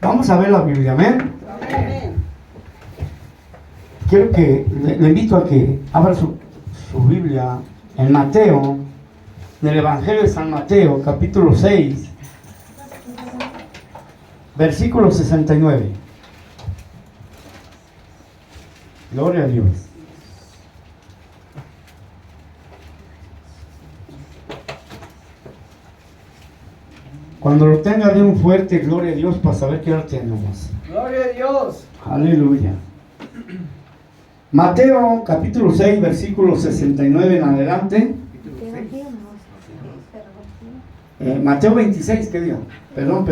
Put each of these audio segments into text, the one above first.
Vamos a ver la Biblia, amén. Amén. Quiero que le invito a que abra su Biblia en Mateo, en el Evangelio de San Mateo, capítulo 6, versículo 69. Gloria a Dios. Cuando lo tenga, de un fuerte gloria a Dios para saber qué hora tenemos. Gloria a Dios. Aleluya. Mateo capítulo 6, versículo 69 en adelante. Mateo 26, ¿qué diga? Perdón.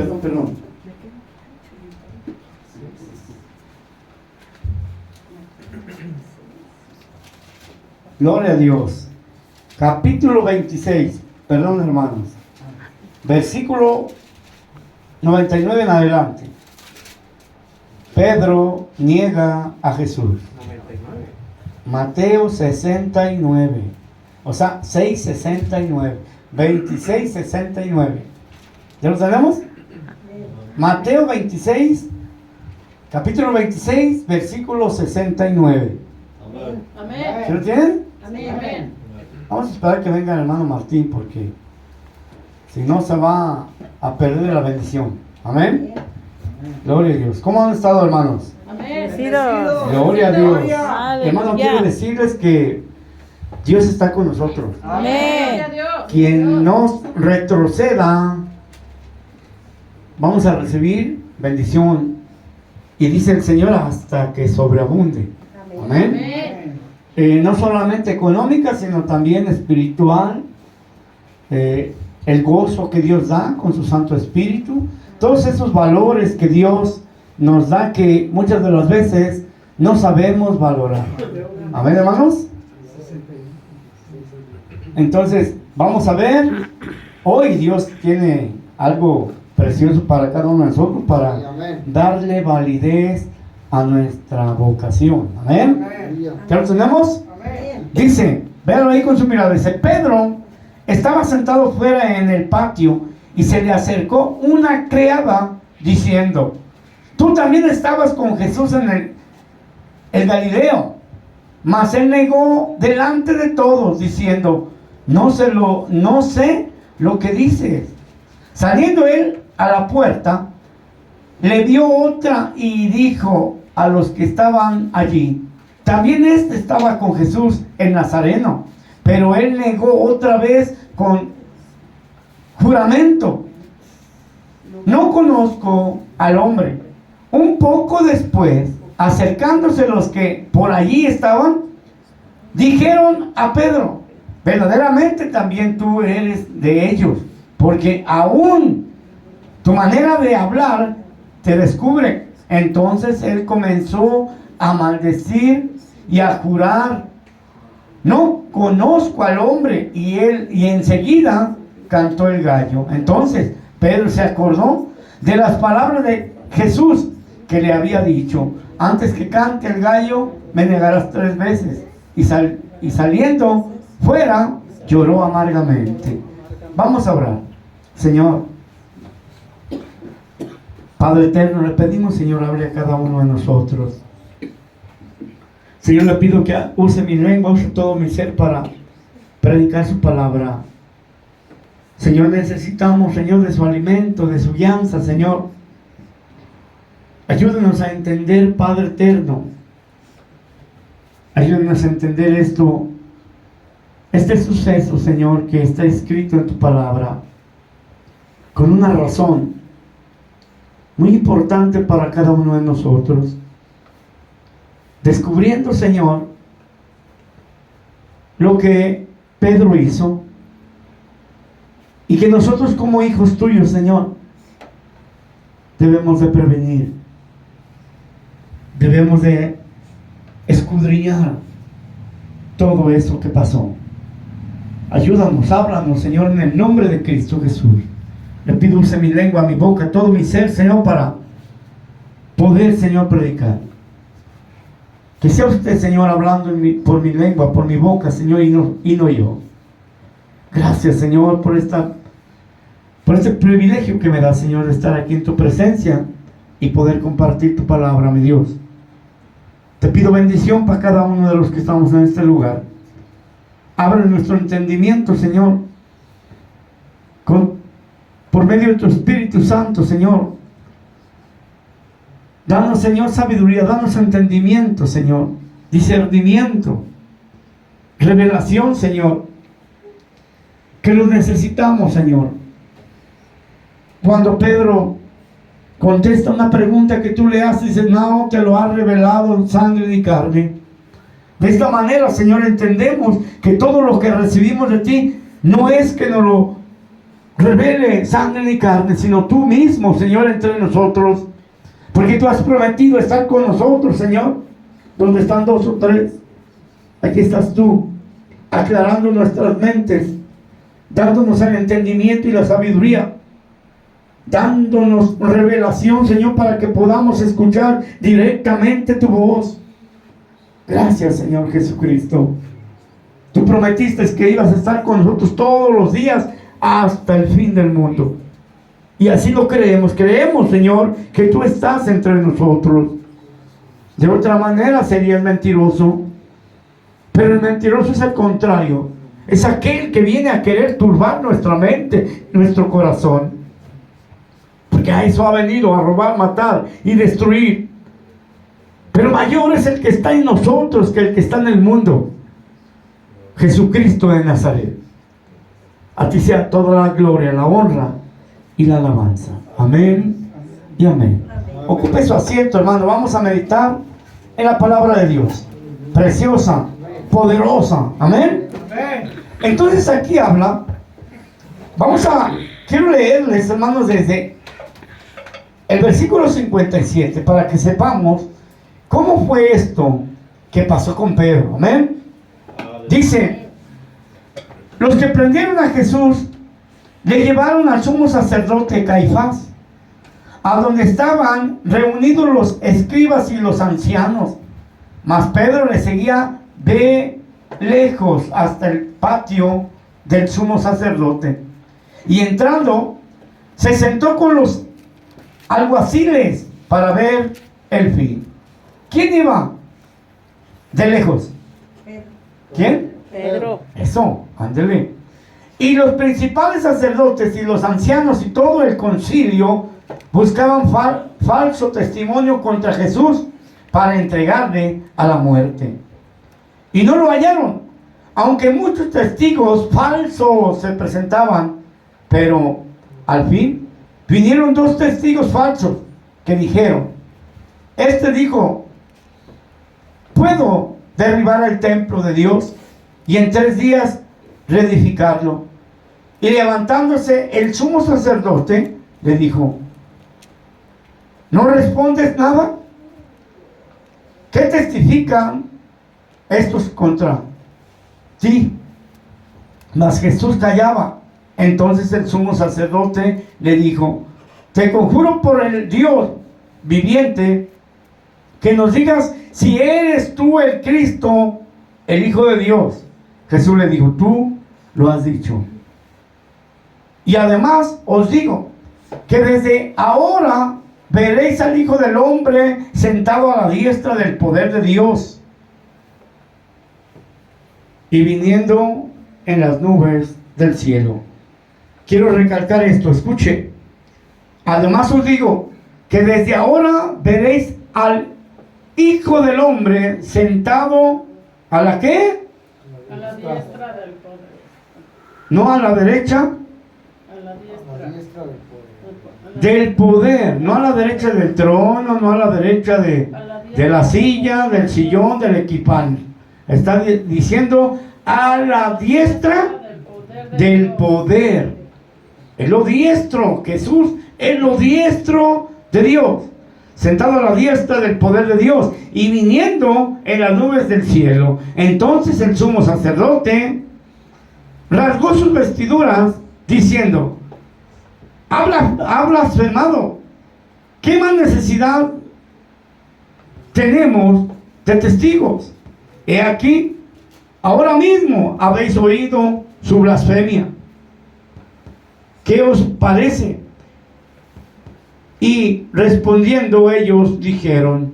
Gloria a Dios. Capítulo 26, perdón hermanos. Versículo 99 en adelante. Pedro niega a Jesús. Mateo 69. O sea, 6:69. 26:69. ¿Ya lo tenemos? Mateo 26, capítulo 26, versículo 69. Amén. ¿Se lo tienen? Amén. Vamos a esperar que venga el hermano Martín, porque si no se va a perder la bendición. Amén. Gloria a Dios. ¿Cómo han estado, hermanos? Amén. Gloria a Dios. Aleluya. Hermano, quiero decirles que Dios está con nosotros. Amén. Gloria a Dios. Quien nos retroceda, vamos a recibir bendición. Y dice el Señor, hasta que sobreabunde. Amén. Amén. No solamente económica, sino también espiritual. El gozo que Dios da con su Santo Espíritu. Todos esos valores que Dios nos da, que muchas de las veces no sabemos valorar. Amén, hermanos. Entonces, vamos a ver. Hoy Dios tiene algo precioso para cada uno de nosotros, para darle validez a nuestra vocación. Amén. ¿Ya lo tenemos? Dice, véanlo ahí con su mirada. Dice, Pedro estaba sentado fuera en el patio y se le acercó una criada diciendo, tú también estabas con Jesús en el Galileo. Mas él negó delante de todos diciendo, no sé lo que dices. Saliendo él a la puerta, le dio otra y dijo a los que estaban allí, también este estaba con Jesús el Nazareno. Pero él negó otra vez con juramento, no conozco al hombre. Un poco después, acercándose los que por allí estaban, dijeron a Pedro, verdaderamente también tú eres de ellos, porque aún tu manera de hablar te descubre. Entonces él comenzó a maldecir y a jurar, no conozco al hombre, y enseguida cantó el gallo. Entonces Pedro se acordó de las palabras de Jesús que le había dicho, antes que cante el gallo me negarás 3 veces. Y saliendo fuera lloró amargamente. Vamos a orar. Señor, Padre eterno, le pedimos, Señor, hable a cada uno de nosotros. Señor, le pido que use mi lengua, use todo mi ser para predicar su palabra. Señor, necesitamos, Señor, de su alimento, de su guianza, Señor. Ayúdenos a entender, Padre eterno. Ayúdenos a entender este suceso, Señor, que está escrito en tu palabra, con una razón muy importante para cada uno de nosotros. Descubriendo, Señor, lo que Pedro hizo, y que nosotros como hijos tuyos, Señor, debemos de prevenir, debemos de escudriñar todo eso que pasó. Ayúdanos, háblanos, Señor, en el nombre de Cristo Jesús. Le pido, use mi lengua, mi boca, todo mi ser, Señor, para poder, Señor, predicar. Que sea usted, Señor, hablando por mi lengua, por mi boca, Señor, y no yo. Gracias, Señor, por este privilegio que me da, Señor, de estar aquí en tu presencia y poder compartir tu palabra, mi Dios. Te pido bendición para cada uno de los que estamos en este lugar. Abre nuestro entendimiento, Señor, por medio de tu Espíritu Santo, Señor. Danos, Señor, sabiduría, danos entendimiento, Señor, discernimiento, revelación, Señor, que lo necesitamos, Señor. Cuando Pedro contesta una pregunta que tú le haces, dices, no te lo ha revelado sangre ni carne. De esta manera, Señor, entendemos que todo lo que recibimos de ti no es que nos lo revele sangre ni carne, sino tú mismo, Señor, entre nosotros. Porque tú has prometido estar con nosotros, Señor. Donde están dos o tres, aquí estás tú, aclarando nuestras mentes, dándonos el entendimiento y la sabiduría, dándonos revelación, Señor, para que podamos escuchar directamente tu voz. Gracias, Señor Jesucristo. Tú prometiste que ibas a estar con nosotros todos los días hasta el fin del mundo. Y así lo creemos, Señor, que tú estás entre nosotros. De otra manera sería el mentiroso. Pero el mentiroso es el contrario. Es aquel que viene a querer turbar nuestra mente, nuestro corazón. Porque a eso ha venido, a robar, matar y destruir. Pero mayor es el que está en nosotros que el que está en el mundo. Jesucristo de Nazaret. A ti sea toda la gloria, la honra y la alabanza. Amén y amén. Ocupe su asiento, hermano. Vamos a meditar en la palabra de Dios. Preciosa, poderosa. Amén. Entonces aquí habla. Quiero leerles, hermanos, desde el versículo 57 para que sepamos cómo fue esto que pasó con Pedro. Amén. Dice: los que prendieron a Jesús le llevaron al sumo sacerdote Caifás, a donde estaban reunidos los escribas y los ancianos. Mas Pedro le seguía de lejos hasta el patio del sumo sacerdote. Y entrando, se sentó con los alguaciles para ver el fin. ¿Quién iba de lejos? ¿Quién? Pedro. Eso, ándele. Y los principales sacerdotes y los ancianos y todo el concilio buscaban falso testimonio contra Jesús para entregarle a la muerte. Y no lo hallaron, aunque muchos testigos falsos se presentaban. Pero al fin vinieron dos testigos falsos que dijeron: este dijo, puedo derribar el templo de Dios y en 3 días reedificarlo. Y levantándose el sumo sacerdote le dijo: ¿no respondes nada? ¿Qué testifican estos contra ti? Mas Jesús callaba. Entonces el sumo sacerdote le dijo: te conjuro por el Dios viviente que nos digas si eres tú el Cristo, el Hijo de Dios. Jesús le dijo: tú lo has dicho. Y además os digo que desde ahora veréis al Hijo del Hombre sentado a la diestra del poder de Dios y viniendo en las nubes del cielo. Quiero recalcar esto, escuche. Además os digo que desde ahora veréis al Hijo del Hombre sentado ¿a la qué? A la diestra del poder. No a la derecha A la diestra del poder, no a la derecha del trono, no a la derecha de la silla, del sillón, del equipal. Está diciendo a la diestra del poder. Es lo diestro, Jesús es lo diestro de Dios, sentado a la diestra del poder de Dios y viniendo en las nubes del cielo. Entonces el sumo sacerdote rasgó sus vestiduras diciendo: ha blasfemado. ¿Qué más necesidad tenemos de testigos? He aquí, ahora mismo habéis oído su blasfemia. ¿Qué os parece? Y respondiendo ellos dijeron: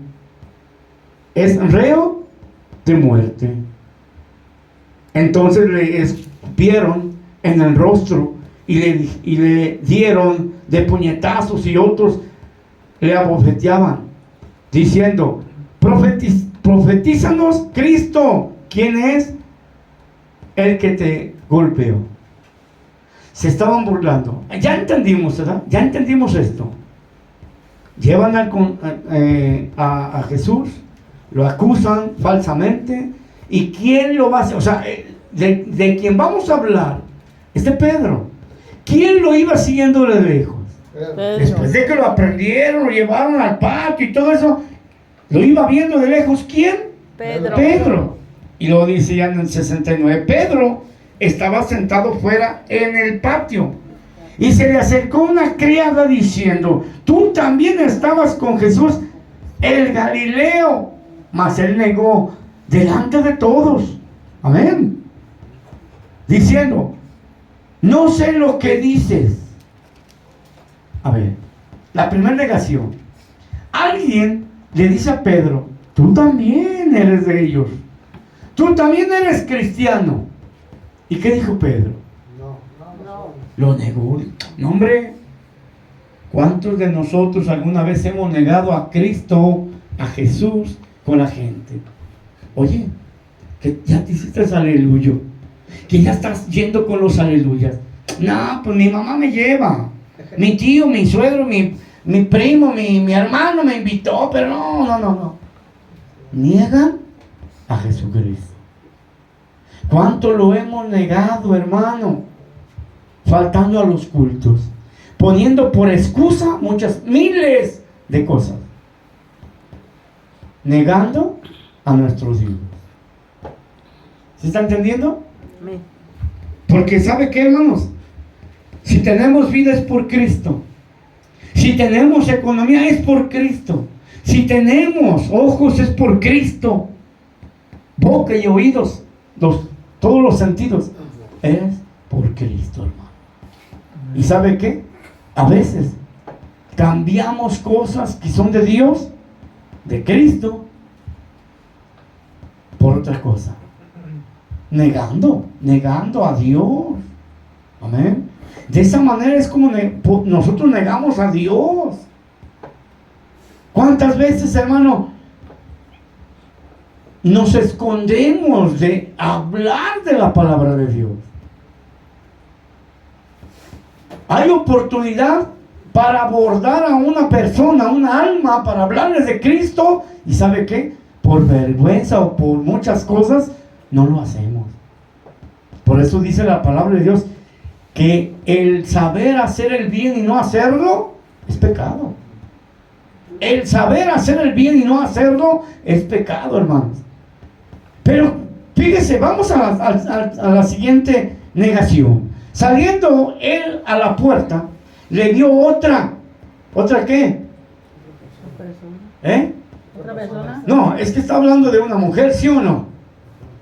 es reo de muerte. Entonces le escupieron en el rostro y le dieron de puñetazos, y otros le abofeteaban, diciendo: profetízanos, Cristo, ¿quién es el que te golpeó? Se estaban burlando. Ya entendimos, ¿verdad? Ya entendimos esto. Llevan a Jesús, lo acusan falsamente. ¿Y quién lo va a hacer? O sea, de quien vamos a hablar es de Pedro. ¿Quién lo iba siguiendo de lejos? Pedro. Después de que lo aprendieron, lo llevaron al patio y todo eso, lo iba viendo de lejos. ¿Quién? Pedro. Y lo dice ya en el 69. Pedro estaba sentado fuera en el patio, y se le acercó una criada diciendo: tú también estabas con Jesús el Galileo. Mas él negó delante de todos. Amén. Diciendo: no sé lo que dices. A ver, la primera negación. Alguien le dice a Pedro: tú también eres de ellos, tú también eres cristiano. ¿Y qué dijo Pedro? No. Lo negó. No, hombre, ¿cuántos de nosotros alguna vez hemos negado a Cristo, a Jesús, con la gente? Oye, que ya te hiciste el aleluya, que ya estás yendo con los aleluyas. No, pues mi mamá me lleva, mi tío, mi suegro, mi primo, mi hermano me invitó, pero no. Niegan a Jesucristo. ¿Cuánto lo hemos negado, hermano? Faltando a los cultos, poniendo por excusa miles de cosas, negando a nuestros hijos. ¿Se está entendiendo? Porque ¿sabe qué, hermanos? Si tenemos vida es por Cristo. Si tenemos economía es por Cristo. Si tenemos ojos es por Cristo. Boca y oídos, todos los sentidos, es por Cristo, hermano. ¿Y sabe qué? A veces cambiamos cosas que son de Dios, de Cristo, por otra cosa. Negando a Dios. Amén. De esa manera es como nosotros negamos a Dios. ¿Cuántas veces, hermano, nos escondemos de hablar de la palabra de Dios? Hay oportunidad para abordar a una persona, a una alma, para hablarles de Cristo, y ¿sabe qué? Por vergüenza o por muchas cosas no lo hacemos. Por eso dice la palabra de Dios que el saber hacer el bien y no hacerlo es pecado. El saber hacer el bien y no hacerlo es pecado, hermanos. Pero fíjese, vamos a la siguiente negación. Saliendo él a la puerta, le dio otra. ¿Otra qué? ¿Otra persona? No, es que está hablando de una mujer, ¿sí o no?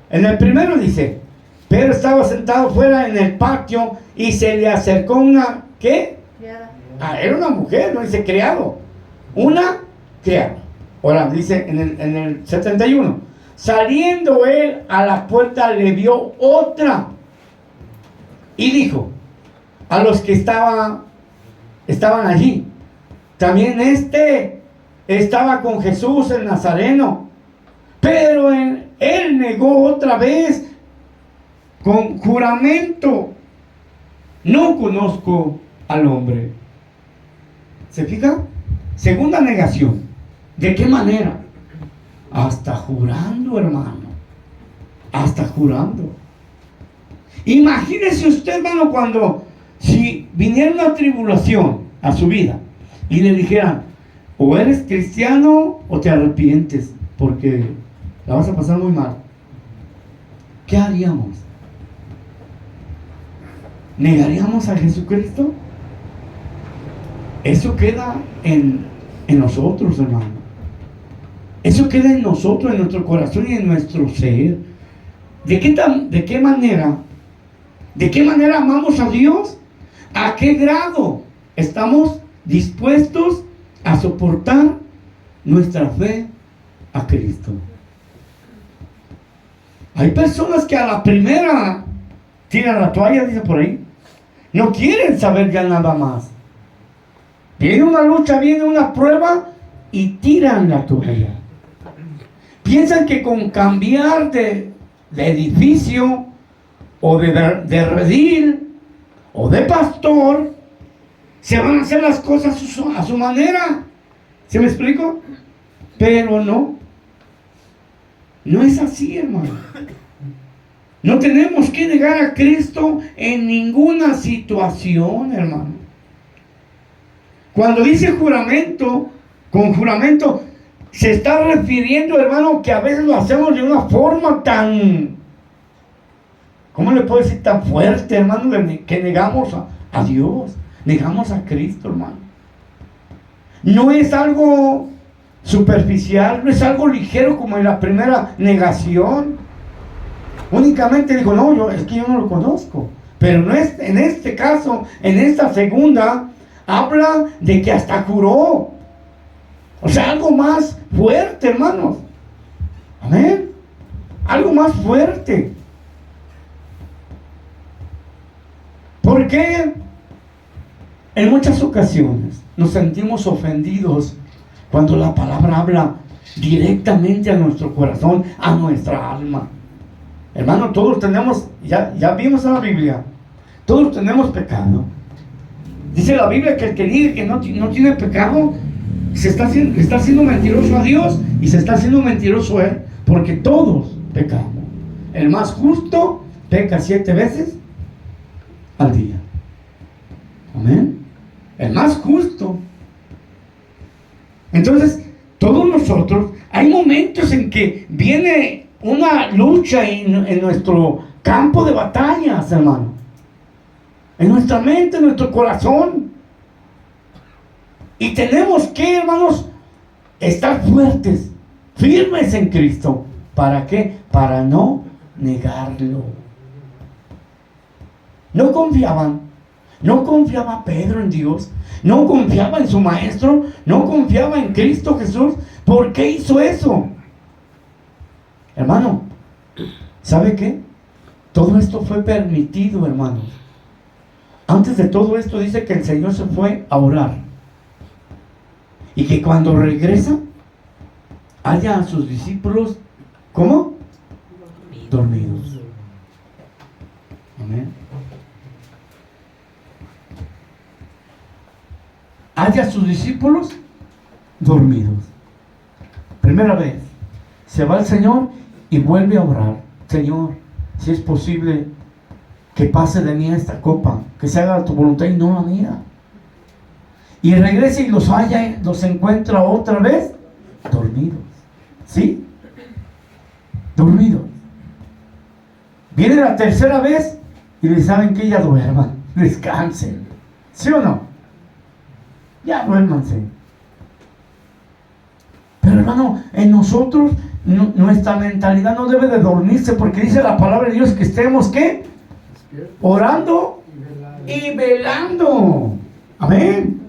En el primero dice: Pedro estaba sentado fuera en el patio y se le acercó una, ¿qué? Criada. Era una mujer, no dice criado. Una criada. Ahora dice en el 71: saliendo él a la puerta, le vio otra y dijo a los que estaban allí: también estaba con Jesús el Nazareno. Pero él negó otra vez con juramento: no conozco al hombre. ¿Se fija? Segunda negación. ¿De qué manera? Hasta jurando, hermano. Hasta jurando. Imagínese usted, hermano, si viniera una tribulación a su vida y le dijeran: o eres cristiano o te arrepientes, porque la vas a pasar muy mal. ¿Qué haríamos? ¿Negaríamos a Jesucristo? Eso queda en nosotros, hermano. Eso queda en nosotros, en nuestro corazón y en nuestro ser. ¿De qué manera amamos a Dios? ¿A qué grado estamos dispuestos soportar nuestra fe a Cristo. Hay personas que a la primera tiran la toalla, dice por ahí. No quieren saber ya nada más. Viene una lucha, viene una prueba y tiran la toalla. Piensan que con cambiar de edificio o de redil o de pastor se van a hacer las cosas a su manera. ¿Se me explico? Pero no. No es así, hermano. No tenemos que negar a Cristo en ninguna situación, hermano. Cuando dice juramento, con juramento, se está refiriendo, hermano, que a veces lo hacemos de una forma tan, ¿cómo le puedo decir? Tan fuerte, hermano, que negamos a Dios, negamos a Cristo, hermano. No es algo superficial, no es algo ligero como en la primera negación. Únicamente dijo, no, es que yo no lo conozco. Pero no es, en este caso, en esta segunda, habla de que hasta juró. O sea, algo más fuerte, hermanos. Amén. Algo más fuerte. Porque en muchas ocasiones nos sentimos ofendidos cuando la palabra habla directamente a nuestro corazón, a nuestra alma. Hermano, todos tenemos, ya vimos en la Biblia, todos tenemos pecado. Dice la Biblia que el que diga que no tiene pecado, está siendo mentiroso a Dios y se está haciendo mentiroso a Él, porque todos pecamos. El más justo peca 7 veces al día. Amén. El más justo. Entonces, todos nosotros, hay momentos en que viene una lucha en nuestro campo de batallas, hermano. En nuestra mente, en nuestro corazón. Y tenemos que, hermanos, estar fuertes, firmes en Cristo. ¿Para qué? Para no negarlo. No confiaban. No confiaba Pedro en Dios. No confiaba en su maestro. No confiaba en Cristo Jesús. ¿Por qué hizo eso? Hermano, ¿sabe qué? Todo esto fue permitido, hermano. Antes de todo esto dice que el Señor se fue a orar. Y que cuando regresa, haya a sus discípulos, ¿cómo? Dormidos. Amén. Haya a sus discípulos dormidos. Primera vez, se va el Señor y vuelve a orar. Señor, si es posible que pase de mí esta copa, que se haga tu voluntad y no la mía. Y regresa y los encuentra otra vez dormidos. ¿Sí? Dormidos. Viene la tercera vez y les saben que ya duerman, descansen. ¿Sí o no? Ya duérmanse. Pero hermano, en nosotros nuestra mentalidad no debe de dormirse, porque dice la palabra de Dios que estemos, ¿qué? Orando y velando. Amén.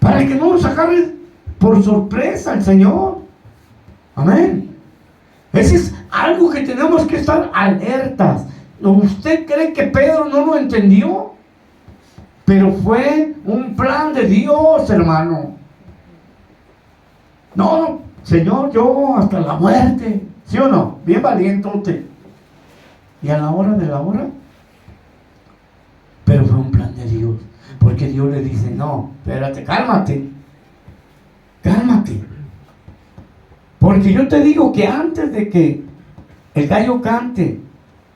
Para que no nos agarre por sorpresa el Señor. Amén. Ese es algo que tenemos que estar alertas. ¿Usted cree que Pedro no lo entendió? Pero fue un plan de Dios, hermano. No, Señor, yo hasta la muerte. ¿Sí o no? Bien valientote. Y a la hora de la hora. Pero fue un plan de Dios. Porque Dios le dice, no, espérate, cálmate. Cálmate. Porque yo te digo que antes de que el gallo cante,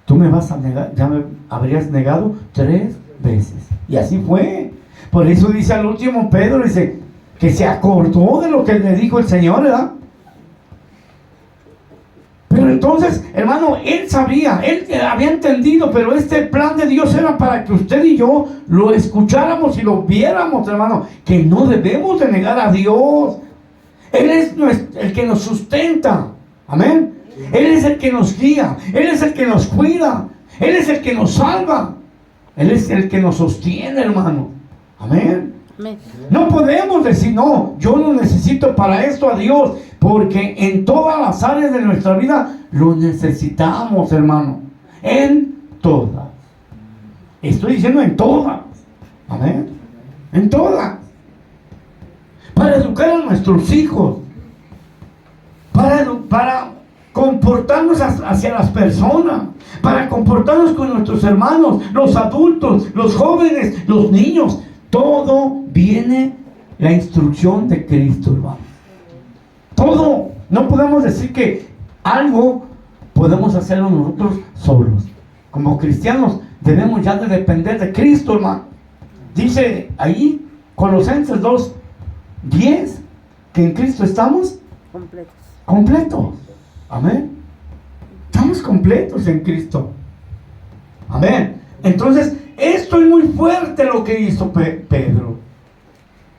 tú me vas a negar, ya me habrías negado 3 veces. Y así fue. Por eso dice al último Pedro, dice, que se acordó de lo que le dijo el Señor, ¿verdad? Pero entonces, hermano, él sabía, él había entendido, pero este plan de Dios era para que usted y yo lo escucháramos y lo viéramos, hermano, que no debemos de negar a Dios. Él es el que nos sustenta, amén. Él es el que nos guía, Él es el que nos cuida, Él es el que nos salva, Él es el que nos sostiene, hermano, amén. Amén. No podemos decir, no, yo no necesito para esto a Dios, porque en todas las áreas de nuestra vida lo necesitamos, hermano. En todas. Estoy diciendo en todas. Amén. En todas. Para educar a nuestros hijos. Para comportarnos hacia las personas. Para comportarnos con nuestros hermanos, los adultos, los jóvenes, los niños. Todo viene la instrucción de Cristo, hermano. Todo. No podemos decir que algo podemos hacerlo nosotros solos. Como cristianos debemos ya de depender de Cristo, hermano. Dice ahí Colosenses 2:10 que en Cristo estamos Completos. completos. Amén. Estamos completos en Cristo. Amén. Entonces, esto es muy fuerte lo que hizo Pedro.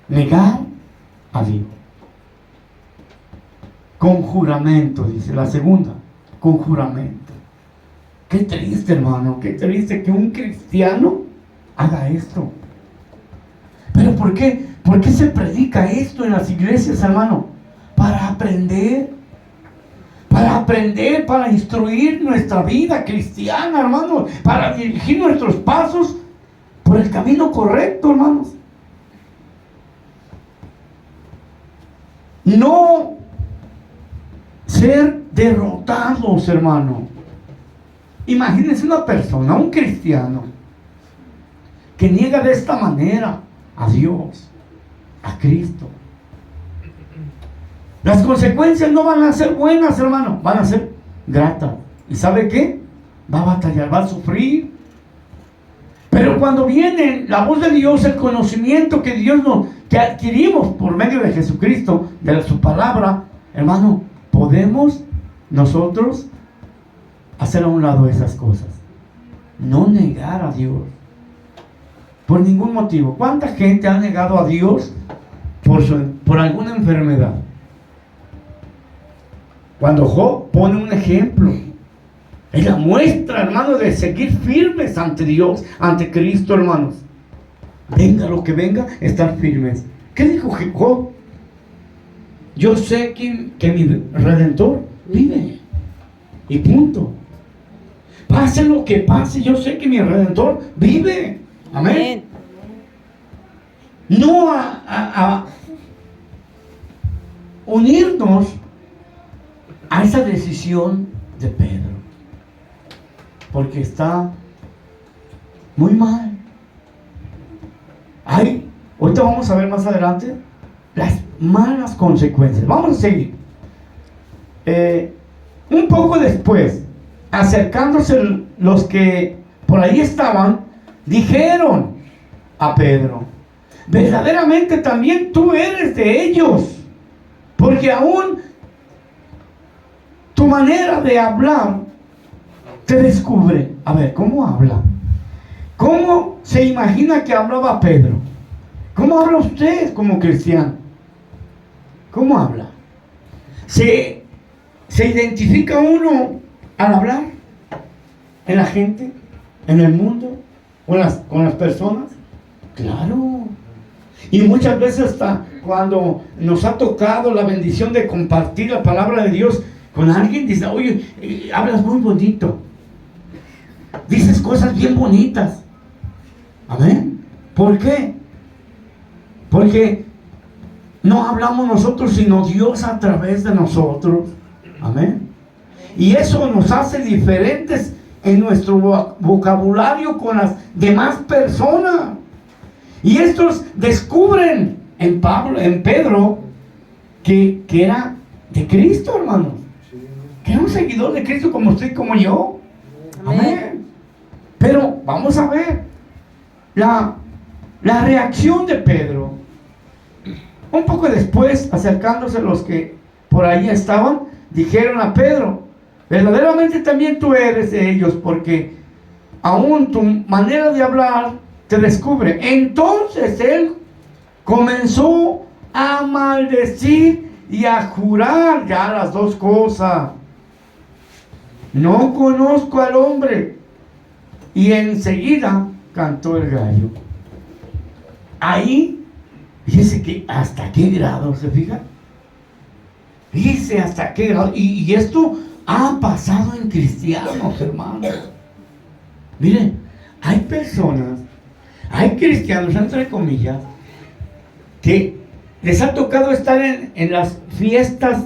Negar a Dios. Con juramento, dice la segunda. Con juramento. Qué triste, hermano. Qué triste que un cristiano haga esto. ¿Pero por qué? ¿Por qué se predica esto en las iglesias, hermano? Para aprender. Para instruir nuestra vida cristiana, hermano. Para dirigir nuestros pasos por el camino correcto, hermanos. No ser derrotados, hermano. Imagínense una persona, un cristiano, que niega de esta manera a Dios, a Cristo. Las consecuencias no van a ser buenas, hermano, van a ser gratas. ¿Y sabe qué? Va a batallar, va a sufrir. Pero cuando viene la voz de Dios, el conocimiento que adquirimos por medio de Jesucristo, de su palabra, hermano, podemos nosotros hacer a un lado esas cosas. No negar a Dios por ningún motivo. ¿Cuánta gente ha negado a Dios por alguna enfermedad? Cuando Job pone un ejemplo, es la muestra, hermano, de seguir firmes ante Dios, ante Cristo, hermanos. Venga lo que venga, estar firmes. ¿Qué dijo Job? Yo sé que mi Redentor vive. Y punto. Pase lo que pase, yo sé que mi Redentor vive. Amén. No a unirnos a esa decisión de Pedro, porque está muy mal. Ahorita vamos a ver más adelante las malas consecuencias. Vamos a seguir. Un poco después, acercándose los que por ahí estaban, dijeron a Pedro: verdaderamente también tú eres de ellos, porque aún tu manera de hablar te descubre. A ver, ¿cómo habla? ¿Cómo se imagina que hablaba Pedro? ¿Cómo habla usted como cristiano? ¿Cómo habla? ¿Se identifica uno al hablar en la gente, en el mundo, con las personas? Claro. Y muchas veces hasta cuando nos ha tocado la bendición de compartir la palabra de Dios con alguien, dice: oye, hablas muy bonito, dices cosas bien bonitas. Amén. ¿Por qué? Porque no hablamos nosotros, sino Dios a través de nosotros. Amén. Y eso nos hace diferentes en nuestro vocabulario con las demás personas. Y estos descubren en Pedro que era de Cristo, hermanos. Que era un seguidor de Cristo como usted y como yo. Amén. Pero vamos a ver la reacción de Pedro. Un poco después, acercándose los que por ahí estaban, dijeron a Pedro: verdaderamente también tú eres de ellos, porque aún tu manera de hablar te descubre. Entonces él comenzó a maldecir y a jurar, ya las dos cosas. No conozco al hombre. Y enseguida cantó el gallo. Ahí Fíjese que hasta qué grado, ¿se fija? Fíjese hasta qué grado. Y esto ha pasado en cristianos, hermanos. Miren, hay personas, hay cristianos, entre comillas, que les ha tocado estar en las fiestas,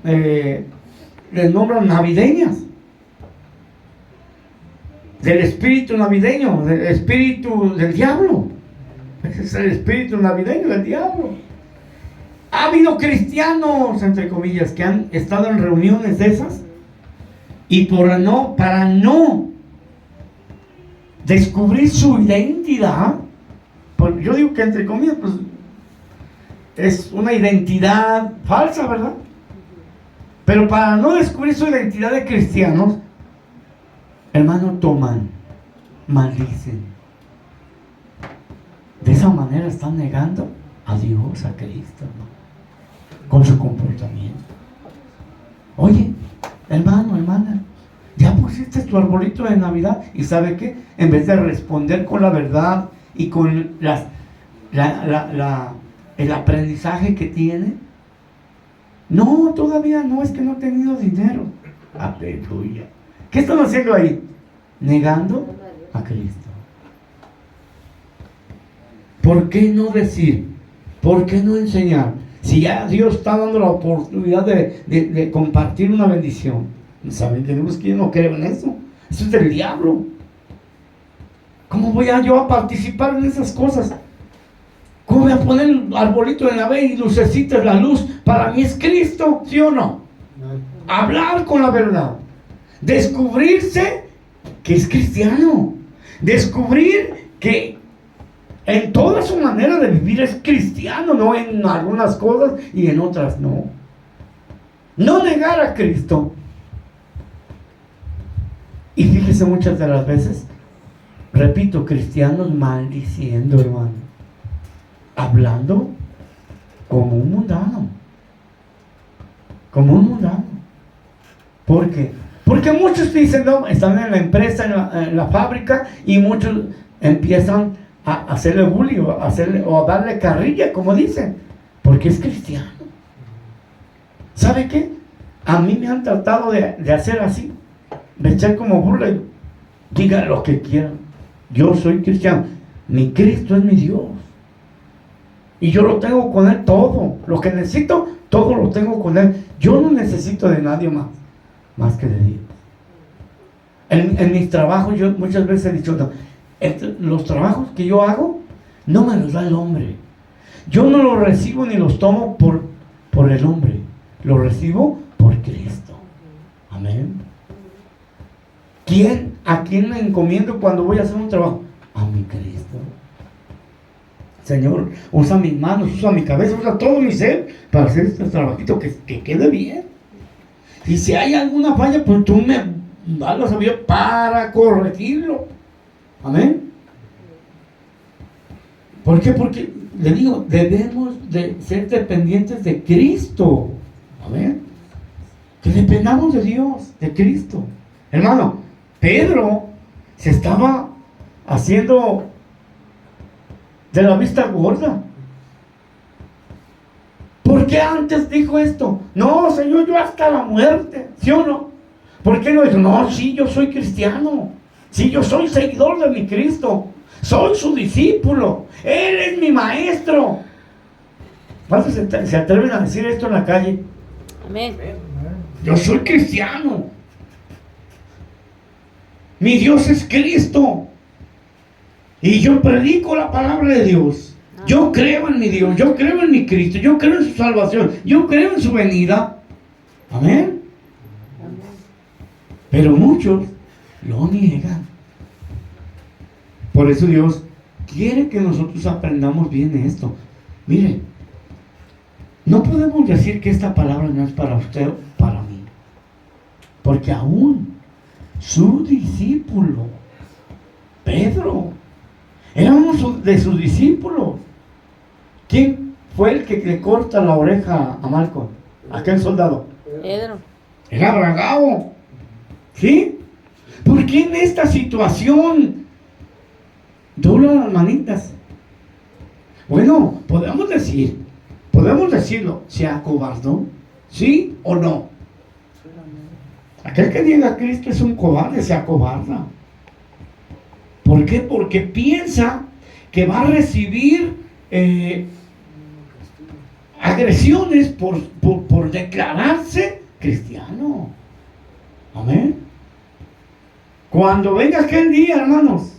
les nombran navideñas, del espíritu navideño, del espíritu del diablo. Ese es el espíritu navideño del diablo. Ha habido cristianos, entre comillas, que han estado en reuniones de esas y para no descubrir su identidad, pues yo digo que entre comillas, pues es una identidad falsa, ¿verdad? Pero para no descubrir su identidad de cristianos, hermano, toman, maldicen. De esa manera están negando a Dios, a Cristo, ¿no? Con su comportamiento. Oye, hermano, hermana, ya pusiste tu arbolito de Navidad y ¿sabe qué? En vez de responder con la verdad y con el aprendizaje que tiene, no, todavía no, es que no he tenido dinero. Aleluya. ¿Qué están haciendo ahí? Negando a Cristo. ¿Por qué no decir? ¿Por qué no enseñar? Si ya Dios está dando la oportunidad de compartir una bendición. ¿Saben? Tenemos que yo no creo en eso. Eso es del diablo. ¿Cómo voy yo a participar en esas cosas? ¿Cómo voy a poner un arbolito de Navidad y lucecitas? La luz para mí es Cristo, ¿sí o no? Hablar con la verdad. Descubrirse que es cristiano. Descubrir que en toda su manera de vivir es cristiano, no en algunas cosas y en otras no. No negar a Cristo. Y fíjese, muchas de las veces, repito, cristianos maldiciendo, hermano, hablando como un mundano. Como un mundano. ¿Por qué? Porque muchos dicen, no, están en la empresa, en la fábrica, y muchos empiezan a hacerle bullying o a darle carrilla, como dicen, porque es cristiano. ¿Sabe qué? A mí me han tratado de hacer así, de echar como burla. Digan lo que quieran, yo soy cristiano, mi Cristo es mi Dios y yo lo tengo con Él todo, lo que necesito, todo lo tengo con Él. Yo no necesito de nadie más que de Dios. En mis trabajos yo muchas veces he dicho, no, los trabajos que yo hago no me los da el hombre. Yo no los recibo ni los tomo por el hombre, los recibo por Cristo. Amén. ¿A quién le encomiendo cuando voy a hacer un trabajo? A mi Cristo. Señor, usa mis manos, usa mi cabeza, usa todo mi ser para hacer este trabajito que quede bien. Y si hay alguna falla, pues tú me das la sabiduría para corregirlo. Amén. ¿Por qué? Porque le digo, debemos de ser dependientes de Cristo. Amén. Que dependamos de Dios, de Cristo. Hermano, Pedro se estaba haciendo de la vista gorda. ¿Por qué antes dijo esto? No, Señor, yo hasta la muerte, ¿sí o no? ¿Por qué no dijo? No, sí, yo soy cristiano. Sí, yo soy seguidor de mi Cristo. Soy su discípulo. Él es mi maestro. ¿Cuántos se atreven a decir esto en la calle? Amén. Yo soy cristiano. Mi Dios es Cristo. Y yo predico la palabra de Dios. Yo creo en mi Dios. Yo creo en mi Cristo. Yo creo en su salvación. Yo creo en su venida. Amén. Pero muchos lo niegan. Por eso Dios quiere que nosotros aprendamos bien esto. Mire, no podemos decir que esta palabra no es para usted o para mí. Porque aún su discípulo, Pedro, era uno de sus discípulos. ¿Quién fue el que le corta la oreja a Malcolm? Aquel soldado. Pedro. Era bragao. ¿Sí? ¿Por qué en esta situación dobla las manitas? Bueno, podemos decirlo, ¿se acobardó? ¿Sí o no? Aquel que niega a Cristo es un cobarde, se acobarda. ¿Por qué? Porque piensa que va a recibir agresiones por declararse cristiano. Amén. Cuando venga aquel día, hermanos,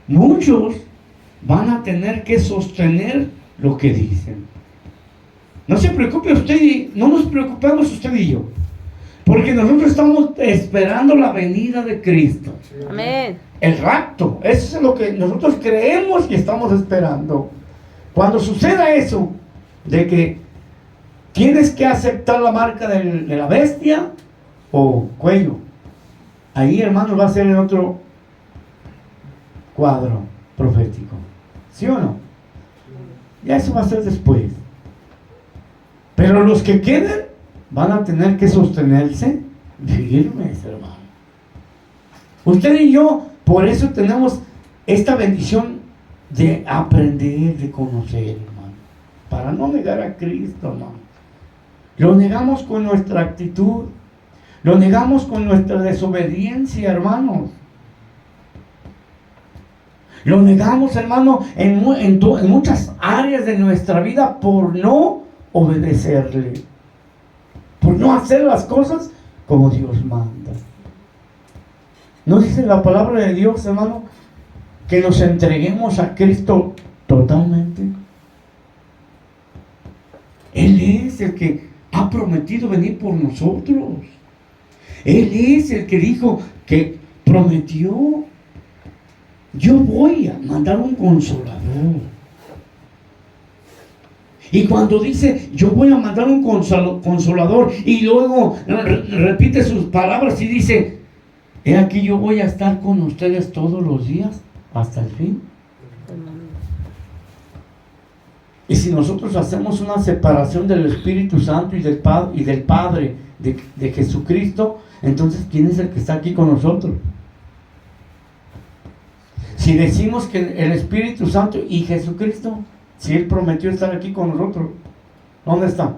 muchos van a tener que sostener lo que dicen. No se preocupe usted, no nos preocupemos usted y yo, porque nosotros estamos esperando la venida de Cristo. Amén. El rapto, eso es lo que nosotros creemos y estamos esperando. Cuando suceda eso, de que tienes que aceptar la marca de la bestia o cuello, ahí, hermanos, va a ser en otro cuadro profético. ¿Sí o no? Ya eso va a ser después. Pero los que queden van a tener que sostenerse firmes, hermano. Usted y yo, por eso tenemos esta bendición de aprender, de conocer, hermano, para no negar a Cristo, hermano. Lo negamos con nuestra actitud, lo negamos con nuestra desobediencia, hermanos. Lo negamos, hermano, en muchas áreas de nuestra vida por no obedecerle, por no hacer las cosas como Dios manda. ¿No dice la palabra de Dios, hermano, que nos entreguemos a Cristo totalmente? Él es el que ha prometido venir por nosotros. Él es el que dijo, que prometió: yo voy a mandar un consolador. Y cuando dice yo voy a mandar un consolador, y luego repite sus palabras y dice: he aquí, yo voy a estar con ustedes todos los días hasta el fin. Y si nosotros hacemos una separación del Espíritu Santo y del Padre, de Jesucristo, entonces ¿quién es el que está aquí con nosotros? Si decimos que el Espíritu Santo y Jesucristo, si Él prometió estar aquí con nosotros, ¿dónde está?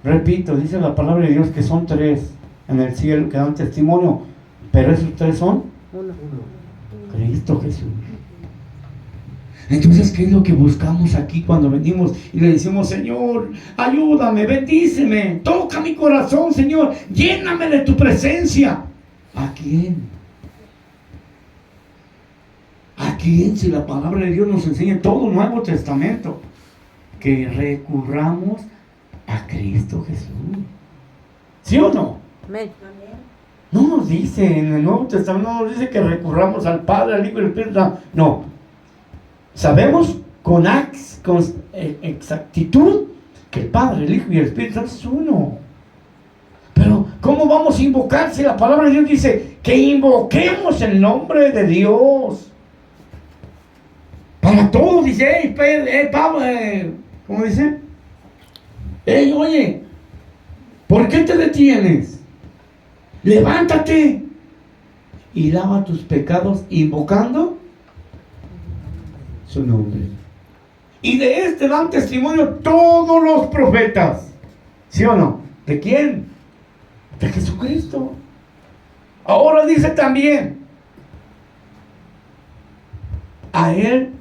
Repito, dice la palabra de Dios que son 3 en el cielo que dan testimonio, pero esos 3 son Uno. Cristo Jesús. Entonces, ¿qué es lo que buscamos aquí cuando venimos y le decimos: Señor, ayúdame, bendíceme, toca mi corazón, Señor, lléname de tu presencia? ¿A quién? ¿A quién? Si la palabra de Dios nos enseña en todo el Nuevo Testamento que recurramos a Cristo Jesús. ¿Sí o no? Amén. No nos dice en el Nuevo Testamento, no nos dice que recurramos al Padre, al Hijo y al Espíritu Santo. No. Sabemos con exactitud que el Padre, el Hijo y el Espíritu Santo es uno. Pero ¿cómo vamos a invocar si la palabra de Dios dice que invoquemos el nombre de Dios? Para todos dice: Pablo, ¿cómo dice? Oye, ¿por qué te detienes? Levántate y lava tus pecados invocando su nombre. Y de este dan testimonio todos los profetas. ¿Sí o no? ¿De quién? De Jesucristo. Ahora dice también: a Él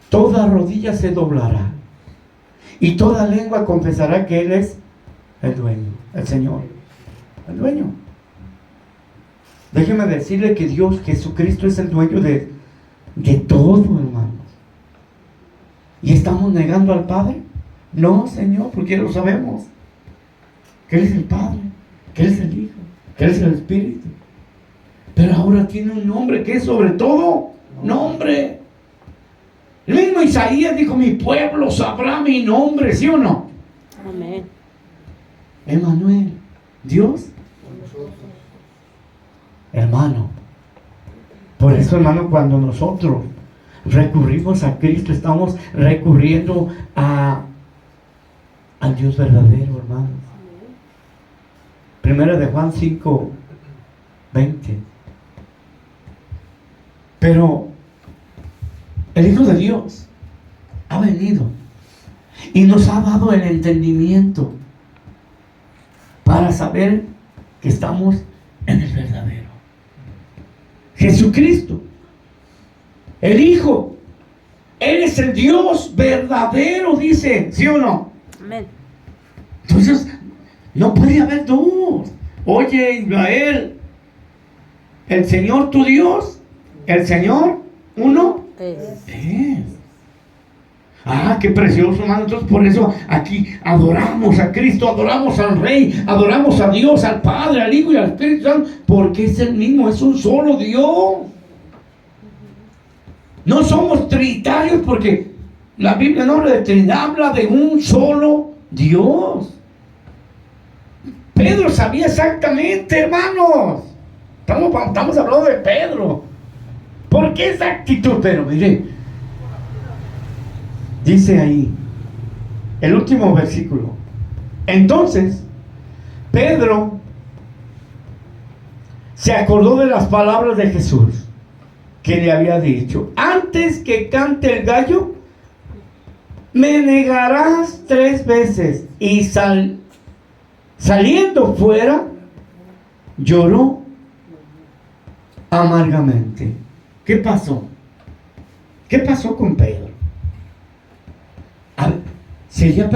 toda rodilla se doblará y toda lengua confesará que Él es el dueño, el Señor, el dueño. Déjeme decirle que Dios, Jesucristo, es el dueño de todo, hermanos. ¿Y estamos negando al Padre? No, Señor, porque ya lo sabemos, que Él es el Padre, que Él es el Hijo, que Él es el Espíritu. Pero ahora tiene un nombre que es sobre todo nombre. El mismo Isaías dijo: mi pueblo sabrá mi nombre, ¿sí o no? Amén. Emmanuel, Dios, hermano. Por eso, hermano, cuando nosotros recurrimos a Cristo, estamos recurriendo al Dios verdadero, hermano. Primera de Juan 5:20. Pero el Hijo de Dios, ha venido y nos ha dado el entendimiento para saber que estamos en el verdadero. Jesucristo, el Hijo, Él es el Dios verdadero, dice, ¿sí o no? Amén. Entonces, no puede haber dos. Oye, Israel, el Señor tu Dios, el Señor uno es. Ah, qué precioso, hermano. Entonces, por eso aquí adoramos a Cristo, adoramos al Rey, adoramos a Dios, al Padre, al Hijo y al Espíritu Santo, porque es el mismo, es un solo Dios. No somos trinitarios porque la Biblia no habla de Trinidad, habla de un solo Dios. Pedro sabía exactamente, hermanos. Estamos hablando de Pedro. ¿Por qué esa actitud? Pero mire, dice ahí, el último versículo. Entonces, Pedro se acordó de las palabras de Jesús que le había dicho: antes que cante el gallo, me negarás 3 veces. Y saliendo fuera, lloró amargamente. ¿Qué pasó? ¿Qué pasó con Pedro? ¿Sería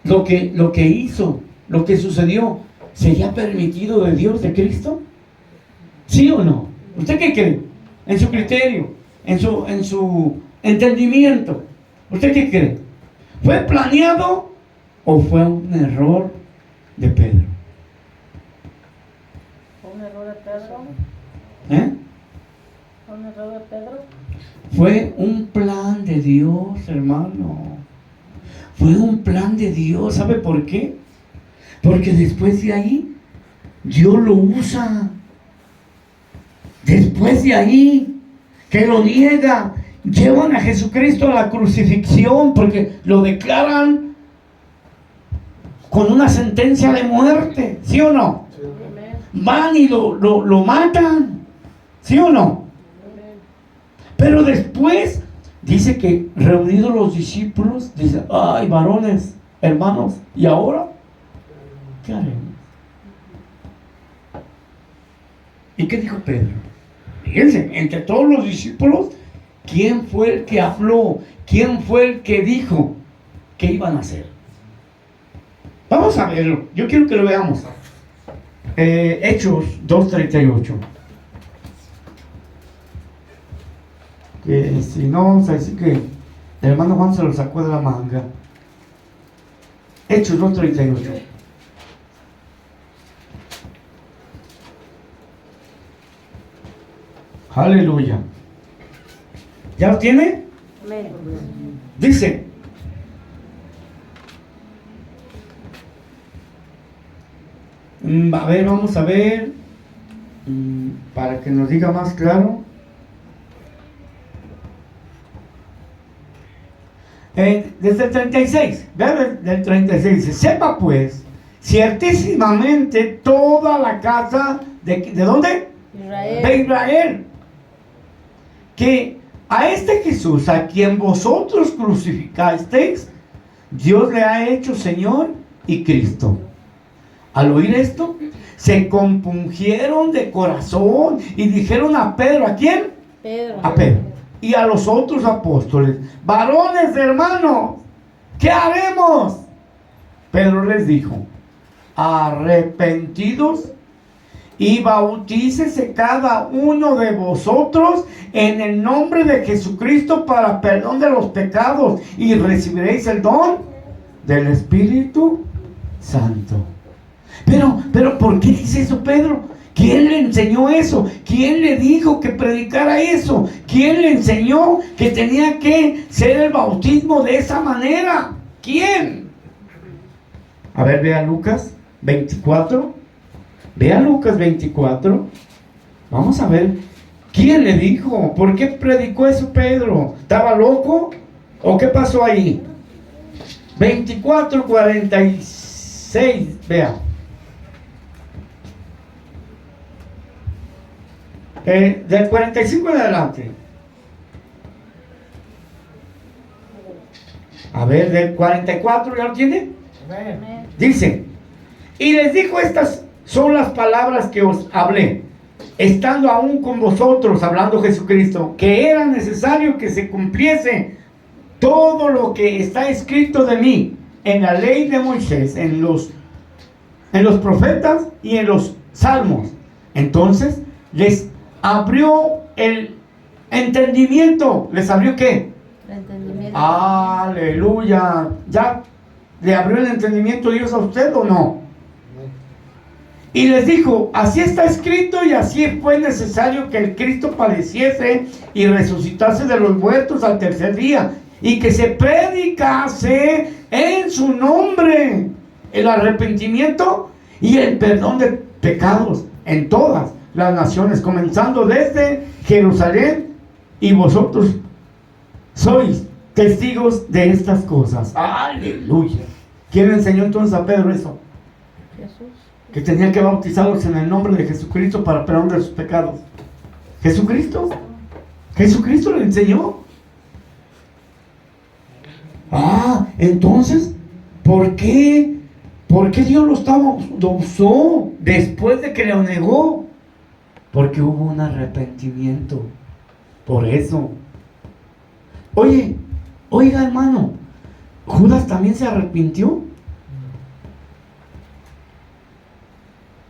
lo que hizo, lo que sucedió, sería permitido de Dios, de Cristo? ¿Sí o no? ¿Usted qué cree? En su criterio, en su entendimiento. ¿Usted qué cree? ¿Fue planeado o fue un error de Pedro? ¿Fue un error de Pedro? ¿Eh? ¿Fue un error de Pedro? Fue un plan de Dios, hermano. Fue un plan de Dios. ¿Sabe por qué? Porque después de ahí, Dios lo usa. Después de ahí, que lo niega, llevan a Jesucristo a la crucifixión porque lo declaran con una sentencia de muerte. ¿Sí o no? Amén. Van y lo matan. ¿Sí o no? Amén. Pero después dice que reunidos los discípulos, dice: ay, varones, hermanos, ¿y ahora qué haremos? ¿Y qué dijo Pedro? Fíjense, entre todos los discípulos, ¿quién fue el que habló? ¿Quién fue el que dijo qué iban a hacer? Vamos a verlo. Yo quiero que lo veamos. Hechos 2:38. Que si no, vamos a decir que el hermano Juan se lo sacó de la manga. Hechos 2:38. Aleluya. ¿Ya lo tiene? Amén. Dice: a ver, vamos a ver, para que nos diga más claro. Desde el 36, vean del 36, dice: sepa pues ciertísimamente toda la casa ¿de dónde? Israel. De Israel, que a este Jesús, a quien vosotros crucificasteis, Dios le ha hecho Señor y Cristo. Al oír esto, se compungieron de corazón y dijeron a Pedro: ¿a quién? Pedro. A Pedro y a los otros apóstoles: varones, hermanos, ¿qué haremos? Pedro les dijo: arrepentidos y bautícese cada uno de vosotros en el nombre de Jesucristo para perdón de los pecados, y recibiréis el don del Espíritu Santo. Pero ¿por qué dice eso Pedro? ¿Quién le enseñó eso? ¿Quién le dijo que predicara eso? ¿Quién le enseñó que tenía que ser el bautismo de esa manera? ¿Quién? A ver, vea Lucas 24. Vea Lucas 24. Vamos a ver quién le dijo. ¿Por qué predicó eso Pedro? ¿Estaba loco? ¿O qué pasó ahí? 24:46. Vea. Del 45 en adelante. A ver, del 44, ¿ya lo tiene? Amén. Dice, y les dijo, estas son las palabras que os hablé, estando aún con vosotros, hablando Jesucristo, que era necesario que se cumpliese todo lo que está escrito de mí en la ley de Moisés, en los profetas y en los salmos. Entonces les abrió el entendimiento. ¿Les abrió qué? El entendimiento. Aleluya. ¿Ya le abrió el entendimiento Dios a usted o no? Y les dijo, así está escrito y así fue necesario que el Cristo padeciese y resucitase de los muertos al tercer día, y que se predicase en su nombre el arrepentimiento y el perdón de pecados en todas las naciones, comenzando desde Jerusalén, y vosotros sois testigos de estas cosas. Aleluya. ¿Quién enseñó entonces a Pedro eso? Jesús. Que tenía que bautizarlos en el nombre de Jesucristo para perdón de sus pecados. Jesucristo le enseñó. Entonces, ¿por qué Dios lo usó después de que lo negó? Porque hubo un arrepentimiento. Por eso. Oiga, hermano, ¿Judas también se arrepintió?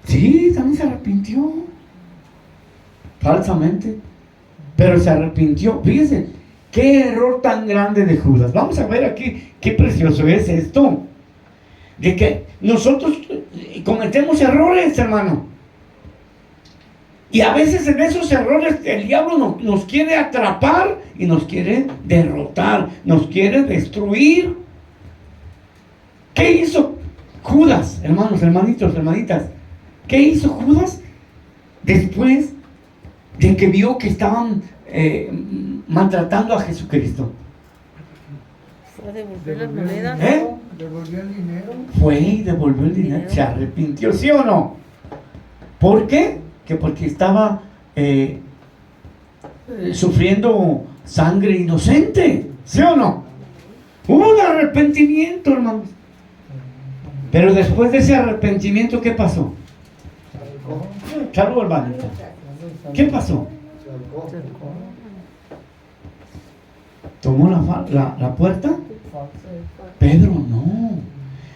Sí, también se arrepintió. Falsamente. Pero se arrepintió. Fíjense, qué error tan grande de Judas. Vamos a ver aquí qué precioso es esto. De que nosotros cometemos errores, hermano. Y a veces en esos errores el diablo nos quiere atrapar y nos quiere derrotar, nos quiere destruir. ¿Qué hizo Judas, hermanos, hermanitos, hermanitas? ¿Qué hizo Judas después de que vio que estaban maltratando a Jesucristo? Fue a devolver las monedas. Devolvió el dinero. Fue y devolvió el dinero. Se arrepintió, ¿sí o no? ¿Por qué? Porque estaba sufriendo sangre inocente, ¿sí o no? Hubo un arrepentimiento, hermanos. Pero después de ese arrepentimiento, ¿qué pasó? Salvo, hermanita. ¿Qué pasó? ¿Tomó la puerta? Pedro no.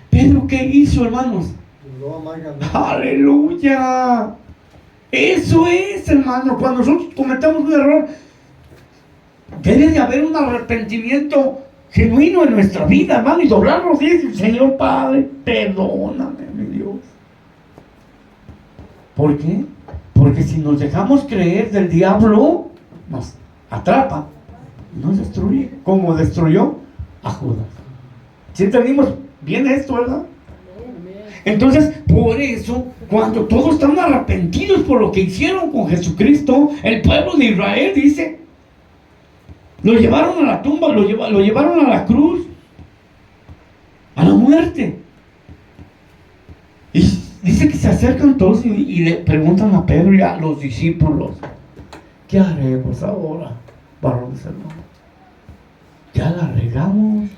¿Pedro qué hizo, hermanos? ¡Aleluya! Eso es, hermano. Cuando nosotros cometemos un error, debe de haber un arrepentimiento genuino en nuestra vida, hermano, y doblar los días y decir, Señor Padre, perdóname, mi Dios. ¿Por qué? Porque si nos dejamos creer del diablo, nos atrapa, nos destruye, como destruyó a Judas. ¿Sí entendimos bien esto, verdad? Entonces, por eso, cuando todos están arrepentidos por lo que hicieron con Jesucristo, el pueblo de Israel dice, lo llevaron a la tumba, lo llevaron a la cruz, a la muerte. Y dice que se acercan todos y le preguntan a Pedro y a los discípulos, ¿qué haremos ahora, varones hermanos? ¿Ya la regamos?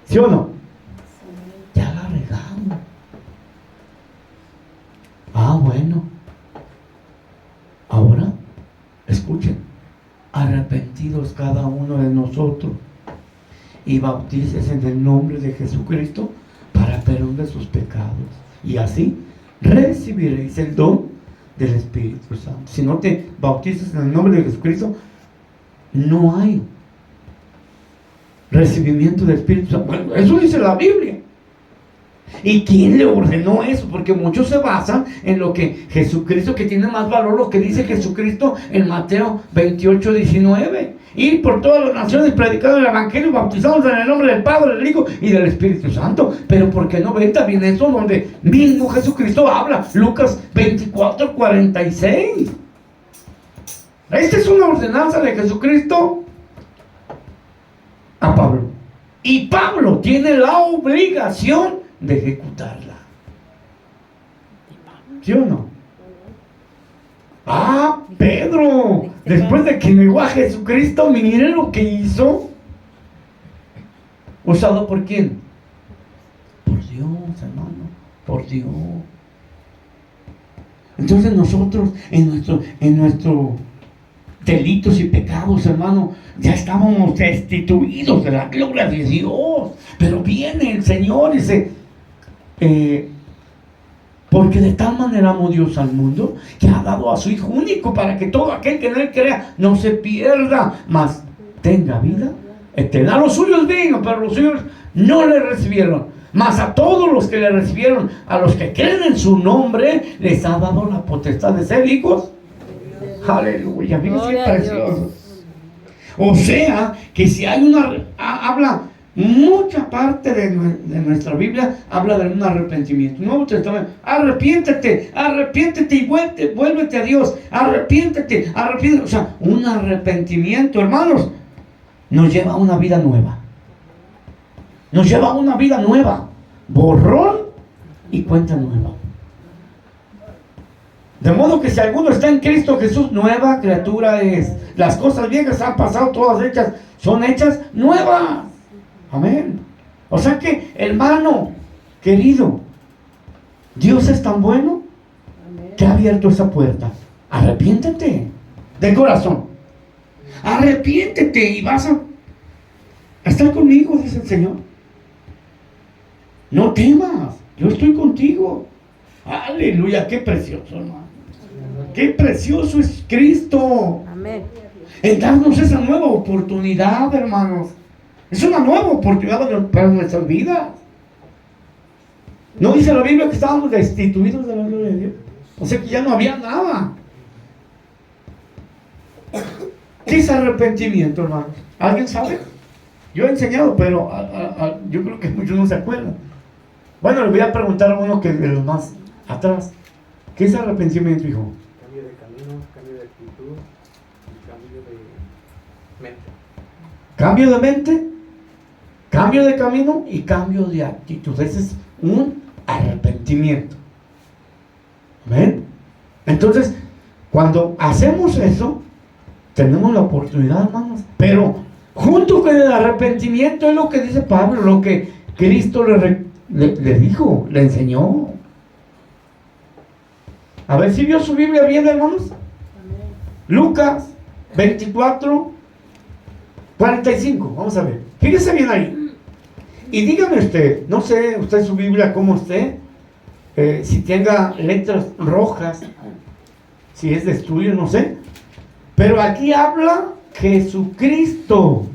¿Sí o no? Ya la regamos. Bueno. Ahora, escuchen, arrepentidos cada uno de nosotros y bautícese en el nombre de Jesucristo para perdón de sus pecados. Y así recibiréis el don del Espíritu Santo. Si no te bautizas en el nombre de Jesucristo, no hay recibimiento del Espíritu Santo. Bueno, eso dice la Biblia. ¿Y quién le ordenó eso? Porque muchos se basan en lo que Jesucristo, que tiene más valor lo que dice Jesucristo en Mateo 28, 19. Ir por todas las naciones predicando el Evangelio y bautizándonos en el nombre del Padre, del Hijo y del Espíritu Santo. Pero ¿por qué no ven también esto donde mismo Jesucristo habla? Lucas 24, 46. Esta es una ordenanza de Jesucristo a Pablo. Y Pablo tiene la obligación de ejecutarla. ¿Sí o no? Pedro, después de que negó a Jesucristo, miren lo que hizo. ¿Usado por quién? Por Dios, hermano, por Dios. Entonces nosotros en nuestro delitos y pecados, hermano, ya estábamos destituidos de la gloria de Dios. Pero viene el Señor y dice, porque de tal manera amó Dios al mundo que ha dado a su Hijo único para que todo aquel que en Él crea no se pierda, mas tenga vida eterna. A los suyos vino, pero los suyos no le recibieron. Mas a todos los que le recibieron, a los que creen en su nombre, les ha dado la potestad de ser hijos. Aleluya, mira qué Gloria a precioso. Dios. O sea, que si hay habla mucha parte de nuestra Biblia, habla de un arrepentimiento. Nuevo Testamento, arrepiéntete y vuélvete a Dios. Arrepiéntete. O sea, un arrepentimiento, hermanos, nos lleva a una vida nueva. Nos lleva a una vida nueva. Borrón y cuenta nueva. De modo que si alguno está en Cristo Jesús, nueva criatura es. Las cosas viejas han pasado, todas hechas, son hechas nuevas. Amén. O sea que, hermano, querido, Dios es tan bueno que ha abierto esa puerta. Arrepiéntete de corazón. Arrepiéntete y vas a estar conmigo, dice el Señor. No temas, yo estoy contigo. Aleluya, qué precioso, hermano. Qué precioso es Cristo. Amén. En darnos esa nueva oportunidad, hermanos. Es una nueva oportunidad para nuestras vidas. ¿No dice la Biblia que estábamos destituidos de la gloria de Dios? O sea que ya no había nada. ¿Qué es arrepentimiento, hermanos? ¿Alguien sabe? Yo he enseñado, pero yo creo que muchos no se acuerdan. Bueno, le voy a preguntar a uno que de los más atrás. ¿Qué es arrepentimiento, hijo? Cambio de camino, cambio de actitud y cambio de mente. Cambio de mente, cambio de camino y cambio de actitud. Ese es un arrepentimiento. ¿Amén? Entonces, cuando hacemos eso, tenemos la oportunidad, hermanos. Pero junto con el arrepentimiento es lo que dice Pablo, lo que Cristo le dijo, le enseñó. A ver si vio su Biblia bien, hermanos. Lucas 24, 45. Vamos a ver. Fíjese bien ahí. Y dígame usted, no sé, usted su Biblia cómo esté, si tenga letras rojas, si es de estudio, no sé. Pero aquí habla Jesucristo.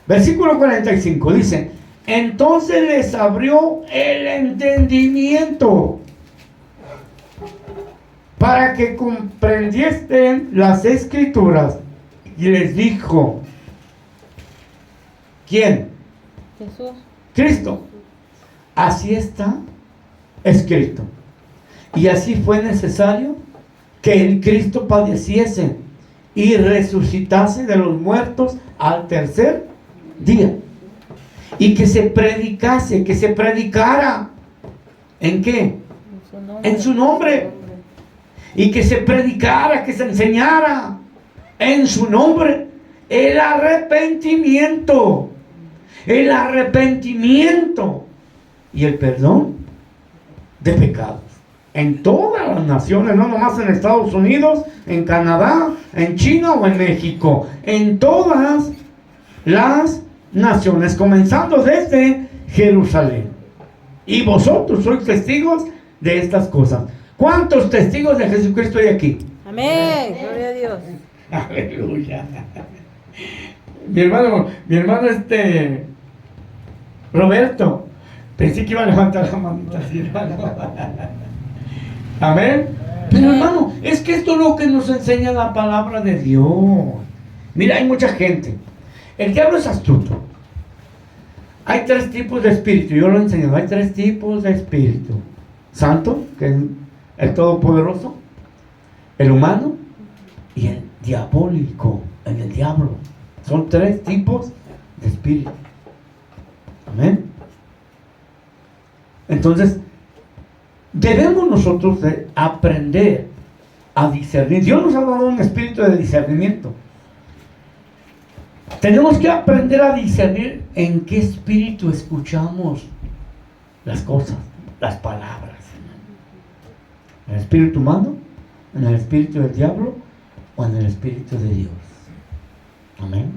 Versículo 45 dice: entonces les abrió el entendimiento para que comprendiesen las Escrituras, y les dijo, ¿quién? Jesús. Cristo. Así está escrito. Y así fue necesario que el Cristo padeciese y resucitase de los muertos al tercer día. Y que se predicase, que se predicara. ¿En qué? En su nombre. Y que se predicara, que se enseñara en su nombre el arrepentimiento. El arrepentimiento y el perdón de pecados. En todas las naciones, no nomás en Estados Unidos, en Canadá, en China o en México. En todas las naciones, comenzando desde Jerusalén. Y vosotros sois testigos de estas cosas. ¿Cuántos testigos de Jesucristo hay aquí? Amén. Gloria a Dios. Aleluya. Mi hermano Roberto, pensé que iba a levantar la manita así, hermano. Amén. Pero hermano, es que esto es lo que nos enseña la palabra de Dios. Mira, hay mucha gente. El diablo es astuto. Hay tres tipos de espíritu. Yo lo he enseñado. Hay tres tipos de espíritu: santo, que es el todopoderoso; el humano; y el diabólico, el diablo. Son tres tipos de espíritu. Amén. Entonces, debemos nosotros de aprender a discernir. Dios nos ha dado un espíritu de discernimiento. Tenemos que aprender a discernir en qué espíritu escuchamos las cosas, las palabras. ¿En el espíritu humano? ¿En el espíritu del diablo? ¿O en el espíritu de Dios? Amén.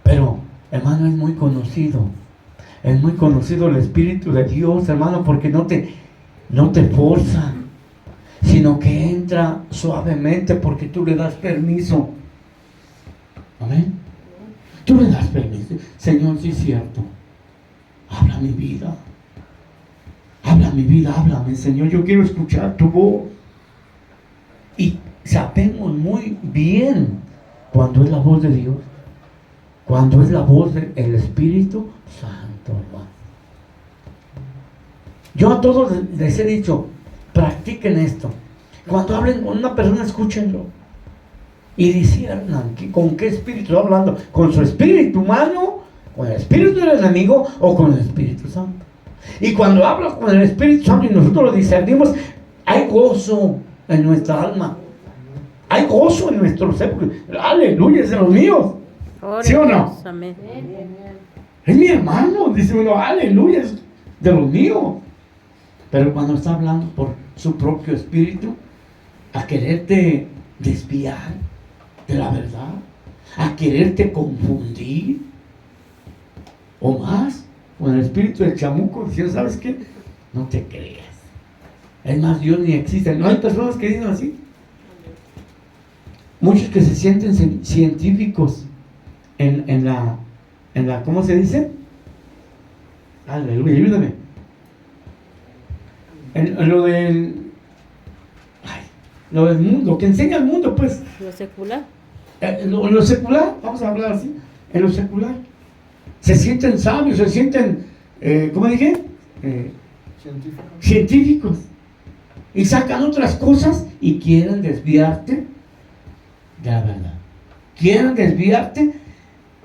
Pero, hermano, es muy conocido. Es muy conocido el espíritu de Dios, hermano, porque no te forza, sino que entra suavemente porque tú le das permiso. Amén. Tú le das permiso. Señor, sí es cierto. Habla mi vida. Habla mi vida, háblame, Señor. Yo quiero escuchar tu voz. Y sabemos muy bien cuando es la voz de Dios, cuando es la voz del Espíritu Santo, hermano. Yo a todos les he dicho, practiquen esto. Cuando hablen con una persona, escúchenlo. Y disciernan con qué espíritu está hablando, con su espíritu humano, con el espíritu del enemigo o con el Espíritu Santo. Y cuando habla con el Espíritu Santo y nosotros lo discernimos, hay gozo en nuestra alma. Hay gozo en nuestro ser. Aleluya, es de los míos. ¿Sí o no? Amén. Es mi hermano, dice uno, aleluya, es de los míos. Pero cuando está hablando por su propio espíritu, a quererte desviar de la verdad, a quererte confundir, o más, con el espíritu del chamuco, diciendo, ¿sabes qué? No te creas. Es más, Dios ni existe. No hay personas que dicen así. Muchos que se sienten científicos en la, ¿cómo se dice? Aleluya, ayúdame. En lo del mundo, que enseña el mundo, pues. Lo secular. En lo secular, vamos a hablar así, en lo secular. Se sienten sabios, se sienten, ¿cómo dije? Científicos. Y sacan otras cosas y quieren desviarte de la verdad. Quieren desviarte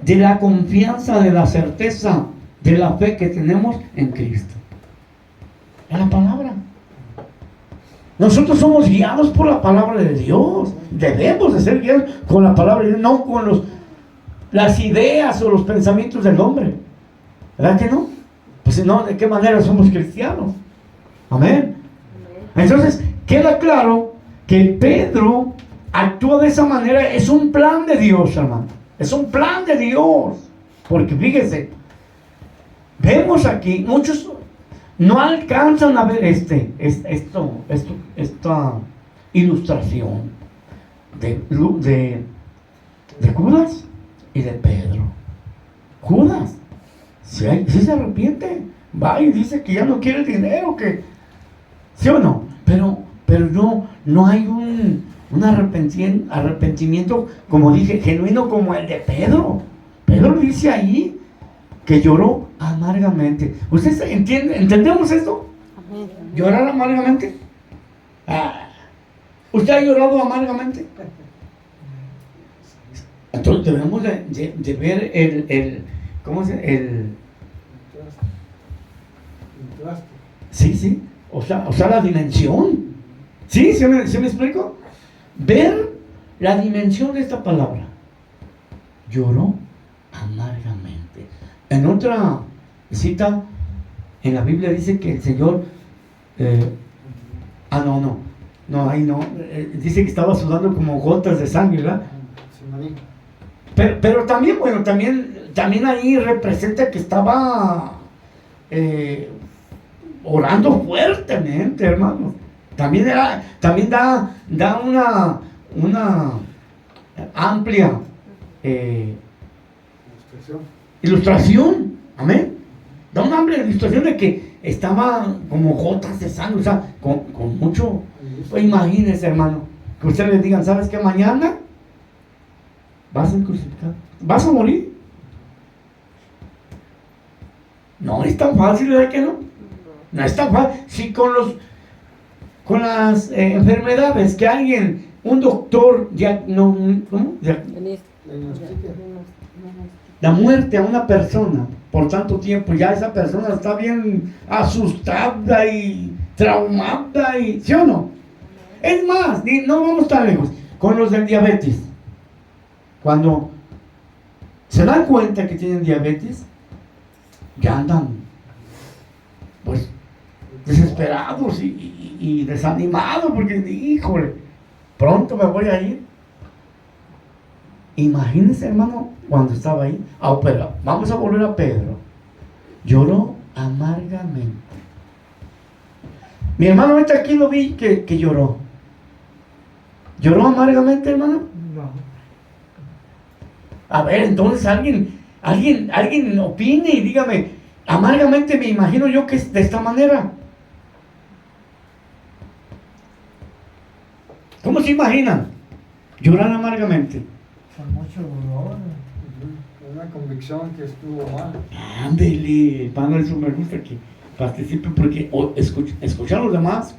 de la confianza, de la certeza, de la fe que tenemos en Cristo. En la palabra. Nosotros somos guiados por la palabra de Dios. Debemos de ser guiados con la palabra de Dios, no con las ideas o los pensamientos del hombre. ¿Verdad que no? Pues si no, ¿de qué manera somos cristianos? Amén. Entonces, queda claro que Pedro actúa de esa manera. Es un plan de Dios, hermano. Es un plan de Dios. Porque fíjese, vemos aquí, muchos no alcanzan a ver esta ilustración de Judas y de Pedro. Judas, si se arrepiente, va y dice que ya no quiere el dinero, que ¿sí o no? Pero no hay un arrepentimiento, como dije, genuino como el de Pedro. Pedro dice ahí que lloró amargamente. ¿Ustedes entendemos esto? Amén. ¿Llorar amargamente? ¿Usted ha llorado amargamente? Entonces debemos de ver el ¿cómo se dice? El sí, o sea la dimensión. ¿Sí? ¿Sí me explico? Ver la dimensión de esta palabra. Lloró amargamente. En otra cita en la Biblia dice que el Señor ahí no, dice que estaba sudando como gotas de sangre, ¿verdad? Pero también, bueno, también ahí representa que estaba orando fuertemente, hermanos. También da una amplia ilustración, amén. Da una amplia ilustración de que estaba como gotas de sangre, o sea, con mucho. Pues imagínense, hermano, que ustedes les digan, ¿sabes qué? Mañana vas a ser crucificado, vas a morir. No es tan fácil, ¿verdad que no? No es tan fácil. Si con las enfermedades que alguien, un doctor, la muerte a una persona por tanto tiempo, ya esa persona está bien asustada y traumada, ¿sí o no? Es más, no vamos tan lejos, con los del diabetes. Cuando se dan cuenta que tienen diabetes, ya andan, pues, desesperados y desanimados porque, híjole, pronto me voy a ir. Imagínense, hermano, cuando estaba ahí. Pero vamos a volver a Pedro. Lloró amargamente. Mi hermano ahorita aquí lo vi que lloró. ¿Lloró amargamente, hermano? No. A ver, entonces alguien opine y dígame, amargamente me imagino yo que es de esta manera. ¿Cómo se imaginan? Llorar amargamente. Con mucho dolor. Una convicción que estuvo mal. Ándele, Padre, eso me gusta que participen porque escuchar a los demás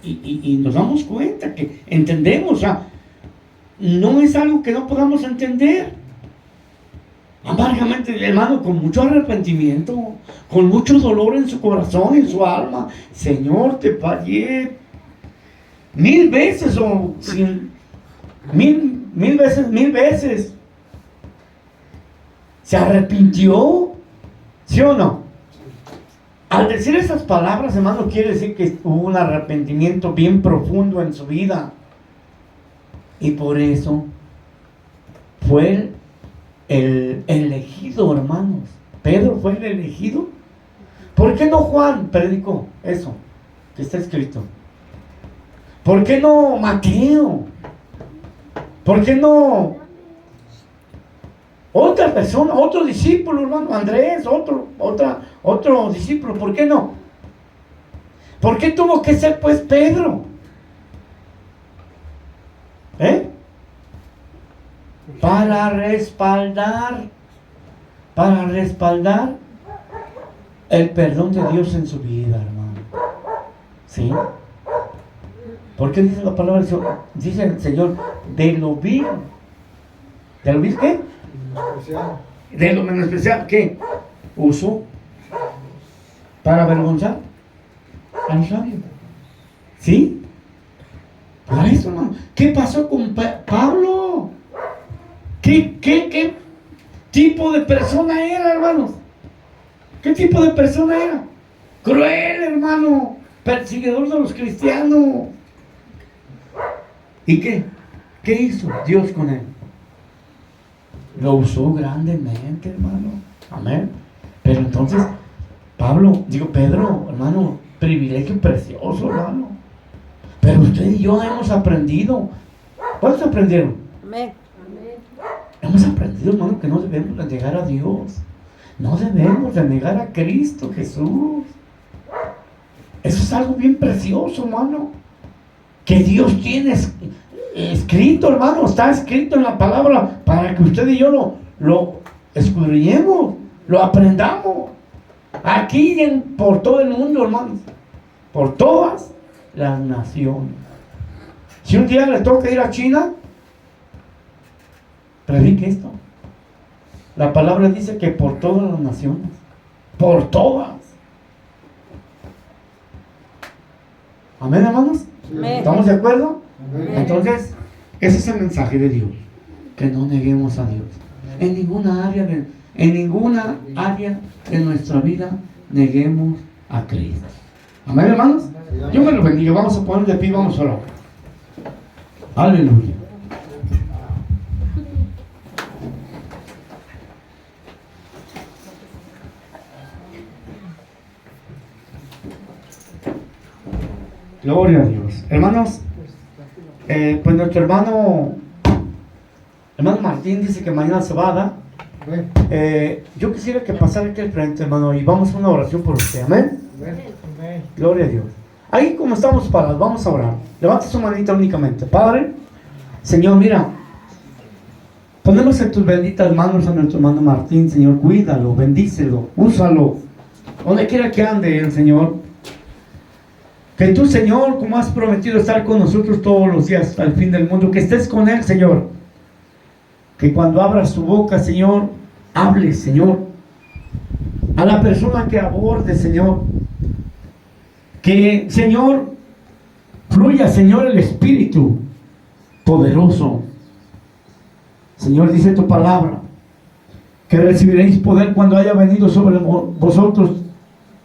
y nos damos cuenta que entendemos, o sea, no es algo que no podamos entender. Amargamente, hermano, con mucho arrepentimiento, con mucho dolor en su corazón, en su alma. Señor, te fallé 1000 veces o 1000 veces. ¿Se arrepintió? ¿Sí o no? Al decir esas palabras, hermano, quiere decir que hubo un arrepentimiento bien profundo en su vida. Y por eso fue el elegido, hermanos. Pedro fue el elegido. ¿Por qué no Juan predicó eso que está escrito? ¿Por qué no Mateo? ¿Por qué no otra persona, otro discípulo, hermano? Andrés, otro discípulo. ¿Por qué no? ¿Por qué tuvo que ser pues Pedro? Para respaldar el perdón de Dios en su vida, hermano. ¿Sí? ¿Por qué dice la palabra? Dice el Señor, de lo vil. ¿De lo vil qué? Especial. De lo menospreciado, ¿qué? Usó para avergonzar a los sabios. ¿Sí? Por eso, hermano. ¿Qué pasó con Pablo? ¿Qué tipo de persona era, hermanos? ¿Qué tipo de persona era? Cruel, hermano. Perseguidor de los cristianos. ¿Y qué? ¿Qué hizo Dios con él? Lo usó grandemente, hermano. Amén. Pero entonces, Pedro, hermano, privilegio precioso, hermano. Pero usted y yo hemos aprendido. ¿Cuántos aprendieron? Amén. Hemos aprendido, hermano, que no debemos de negar a Dios. No debemos de negar a Cristo Jesús. Eso es algo bien precioso, hermano. Que Dios tiene escrito, hermano. Está escrito en la palabra para que usted y yo lo escudriñemos, lo aprendamos. Aquí y por todo el mundo, hermanos. Por todas las naciones. Si un día le toca ir a China, predique esto. La palabra dice que por todas las naciones. Por todas. Amén, hermanos. Amén. ¿Estamos de acuerdo? Amén. Entonces, ese es el mensaje de Dios. Que no neguemos a Dios. En ninguna área de nuestra vida neguemos a Cristo. Amén, hermanos. Dios me lo bendiga. Vamos a poner de pie, vamos a orar. Aleluya. Gloria a Dios. Hermanos, pues nuestro hermano Martín dice que mañana se va a dar. Yo quisiera que pasara aquí al frente, hermano, y vamos a una oración por usted. Amén. Amén. Gloria a Dios. Ahí como estamos parados, vamos a orar. Levanta su manita únicamente. Padre, Señor, mira, ponemos en tus benditas manos a nuestro hermano Martín, Señor. Cuídalo, bendícelo, úsalo donde quiera que ande, Señor. Que tú, Señor, como has prometido estar con nosotros todos los días hasta el fin del mundo, que estés con él, Señor. Que cuando abras tu boca, Señor, hable, Señor, a la persona que aborde, Señor. Que, Señor, fluya, Señor, el Espíritu poderoso. Señor, dice tu palabra, que recibiréis poder cuando haya venido sobre vosotros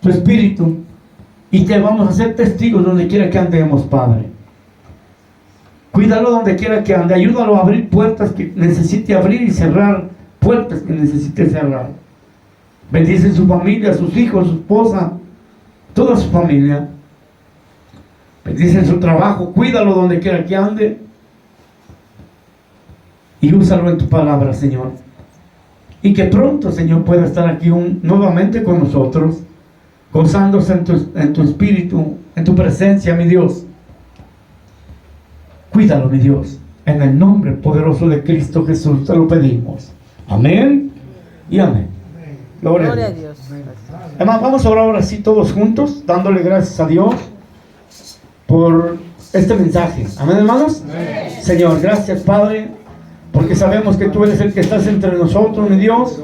tu Espíritu, y te vamos a ser testigos donde quiera que andemos, Padre. Cuídalo donde quiera que ande, ayúdalo a abrir puertas que necesite abrir y cerrar puertas que necesite cerrar. Bendice su familia, sus hijos, su esposa, toda su familia. Bendice su trabajo, cuídalo donde quiera que ande y úsalo en tu palabra, Señor. Y que pronto, Señor, pueda estar aquí nuevamente con nosotros, gozándose en tu espíritu, en tu presencia, mi Dios. Cuídalo, mi Dios, en el nombre poderoso de Cristo Jesús te lo pedimos. Amén y amén. Gloria a Dios. Hermanos, vamos a orar ahora sí todos juntos, dándole gracias a Dios por este mensaje. Amén, hermanos. Amén. Señor, gracias, Padre, porque sabemos que tú eres el que estás entre nosotros, mi Dios.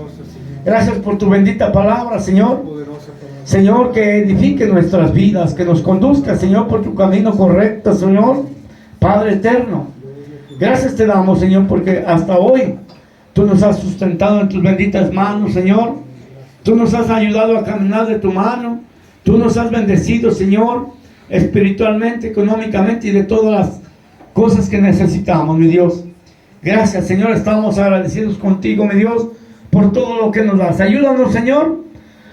Gracias por tu bendita palabra, Señor. Señor, que edifique nuestras vidas, que nos conduzca, Señor, por tu camino correcto, Señor. Padre eterno, gracias te damos, Señor, porque hasta hoy tú nos has sustentado en tus benditas manos, Señor. Tú nos has ayudado a caminar de tu mano. Tú nos has bendecido, Señor, espiritualmente, económicamente y de todas las cosas que necesitamos, mi Dios. Gracias, Señor, estamos agradecidos contigo, mi Dios, por todo lo que nos das. Ayúdanos, Señor,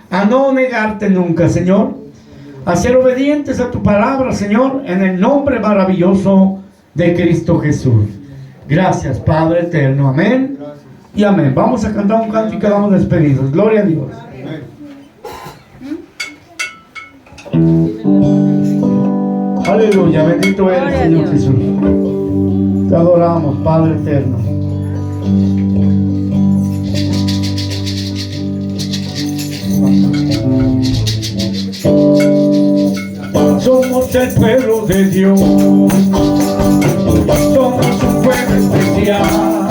a no negarte nunca, Señor, a ser obedientes a tu palabra, Señor, en el nombre maravilloso de Cristo Jesús. Gracias, Padre eterno. Amén y amén. Vamos a cantar un canto y quedamos despedidos. Gloria a Dios. Aleluya, bendito eres, Señor Jesús. Te adoramos, Padre eterno. Somos el pueblo de Dios, somos un pueblo especial,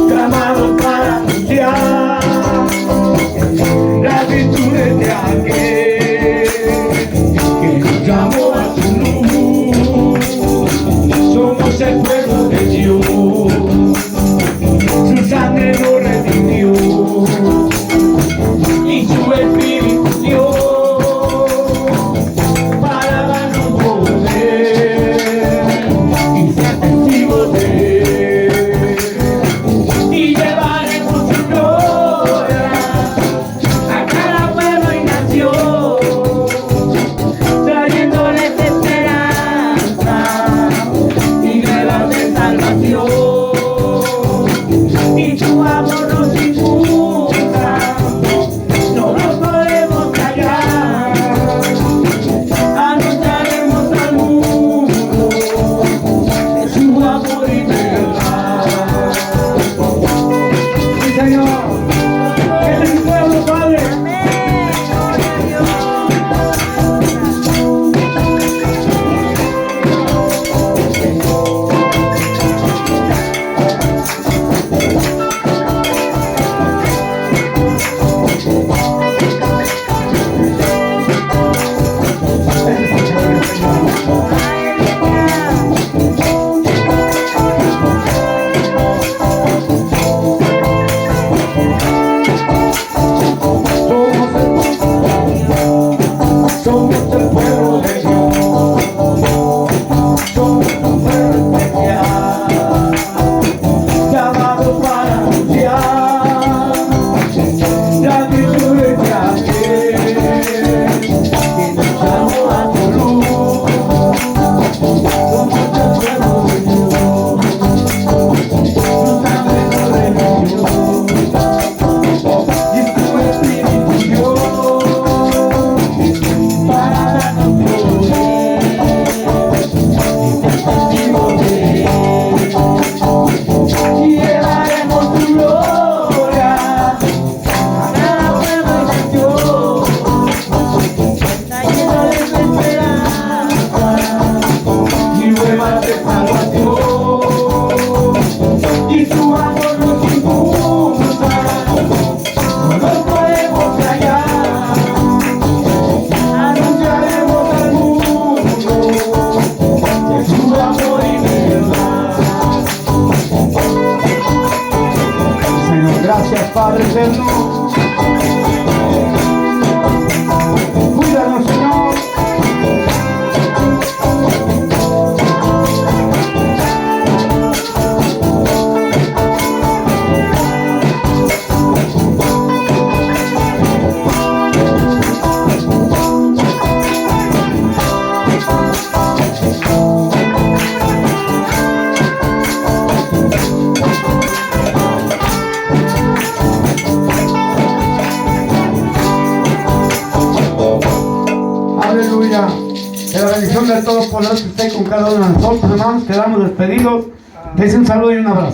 llamado para anunciar las virtudes de aquel que nos llamó a su luz. Somos el pueblo de Dios, su sangre nos redimió y su Espíritu dio para darnos poder. Padre eterno. Cuídanos, Señor. Aleluya. Que la bendición de todos poderosos esté con cada uno de nosotros, hermanos. Quedamos despedidos. Desen un saludo y un abrazo.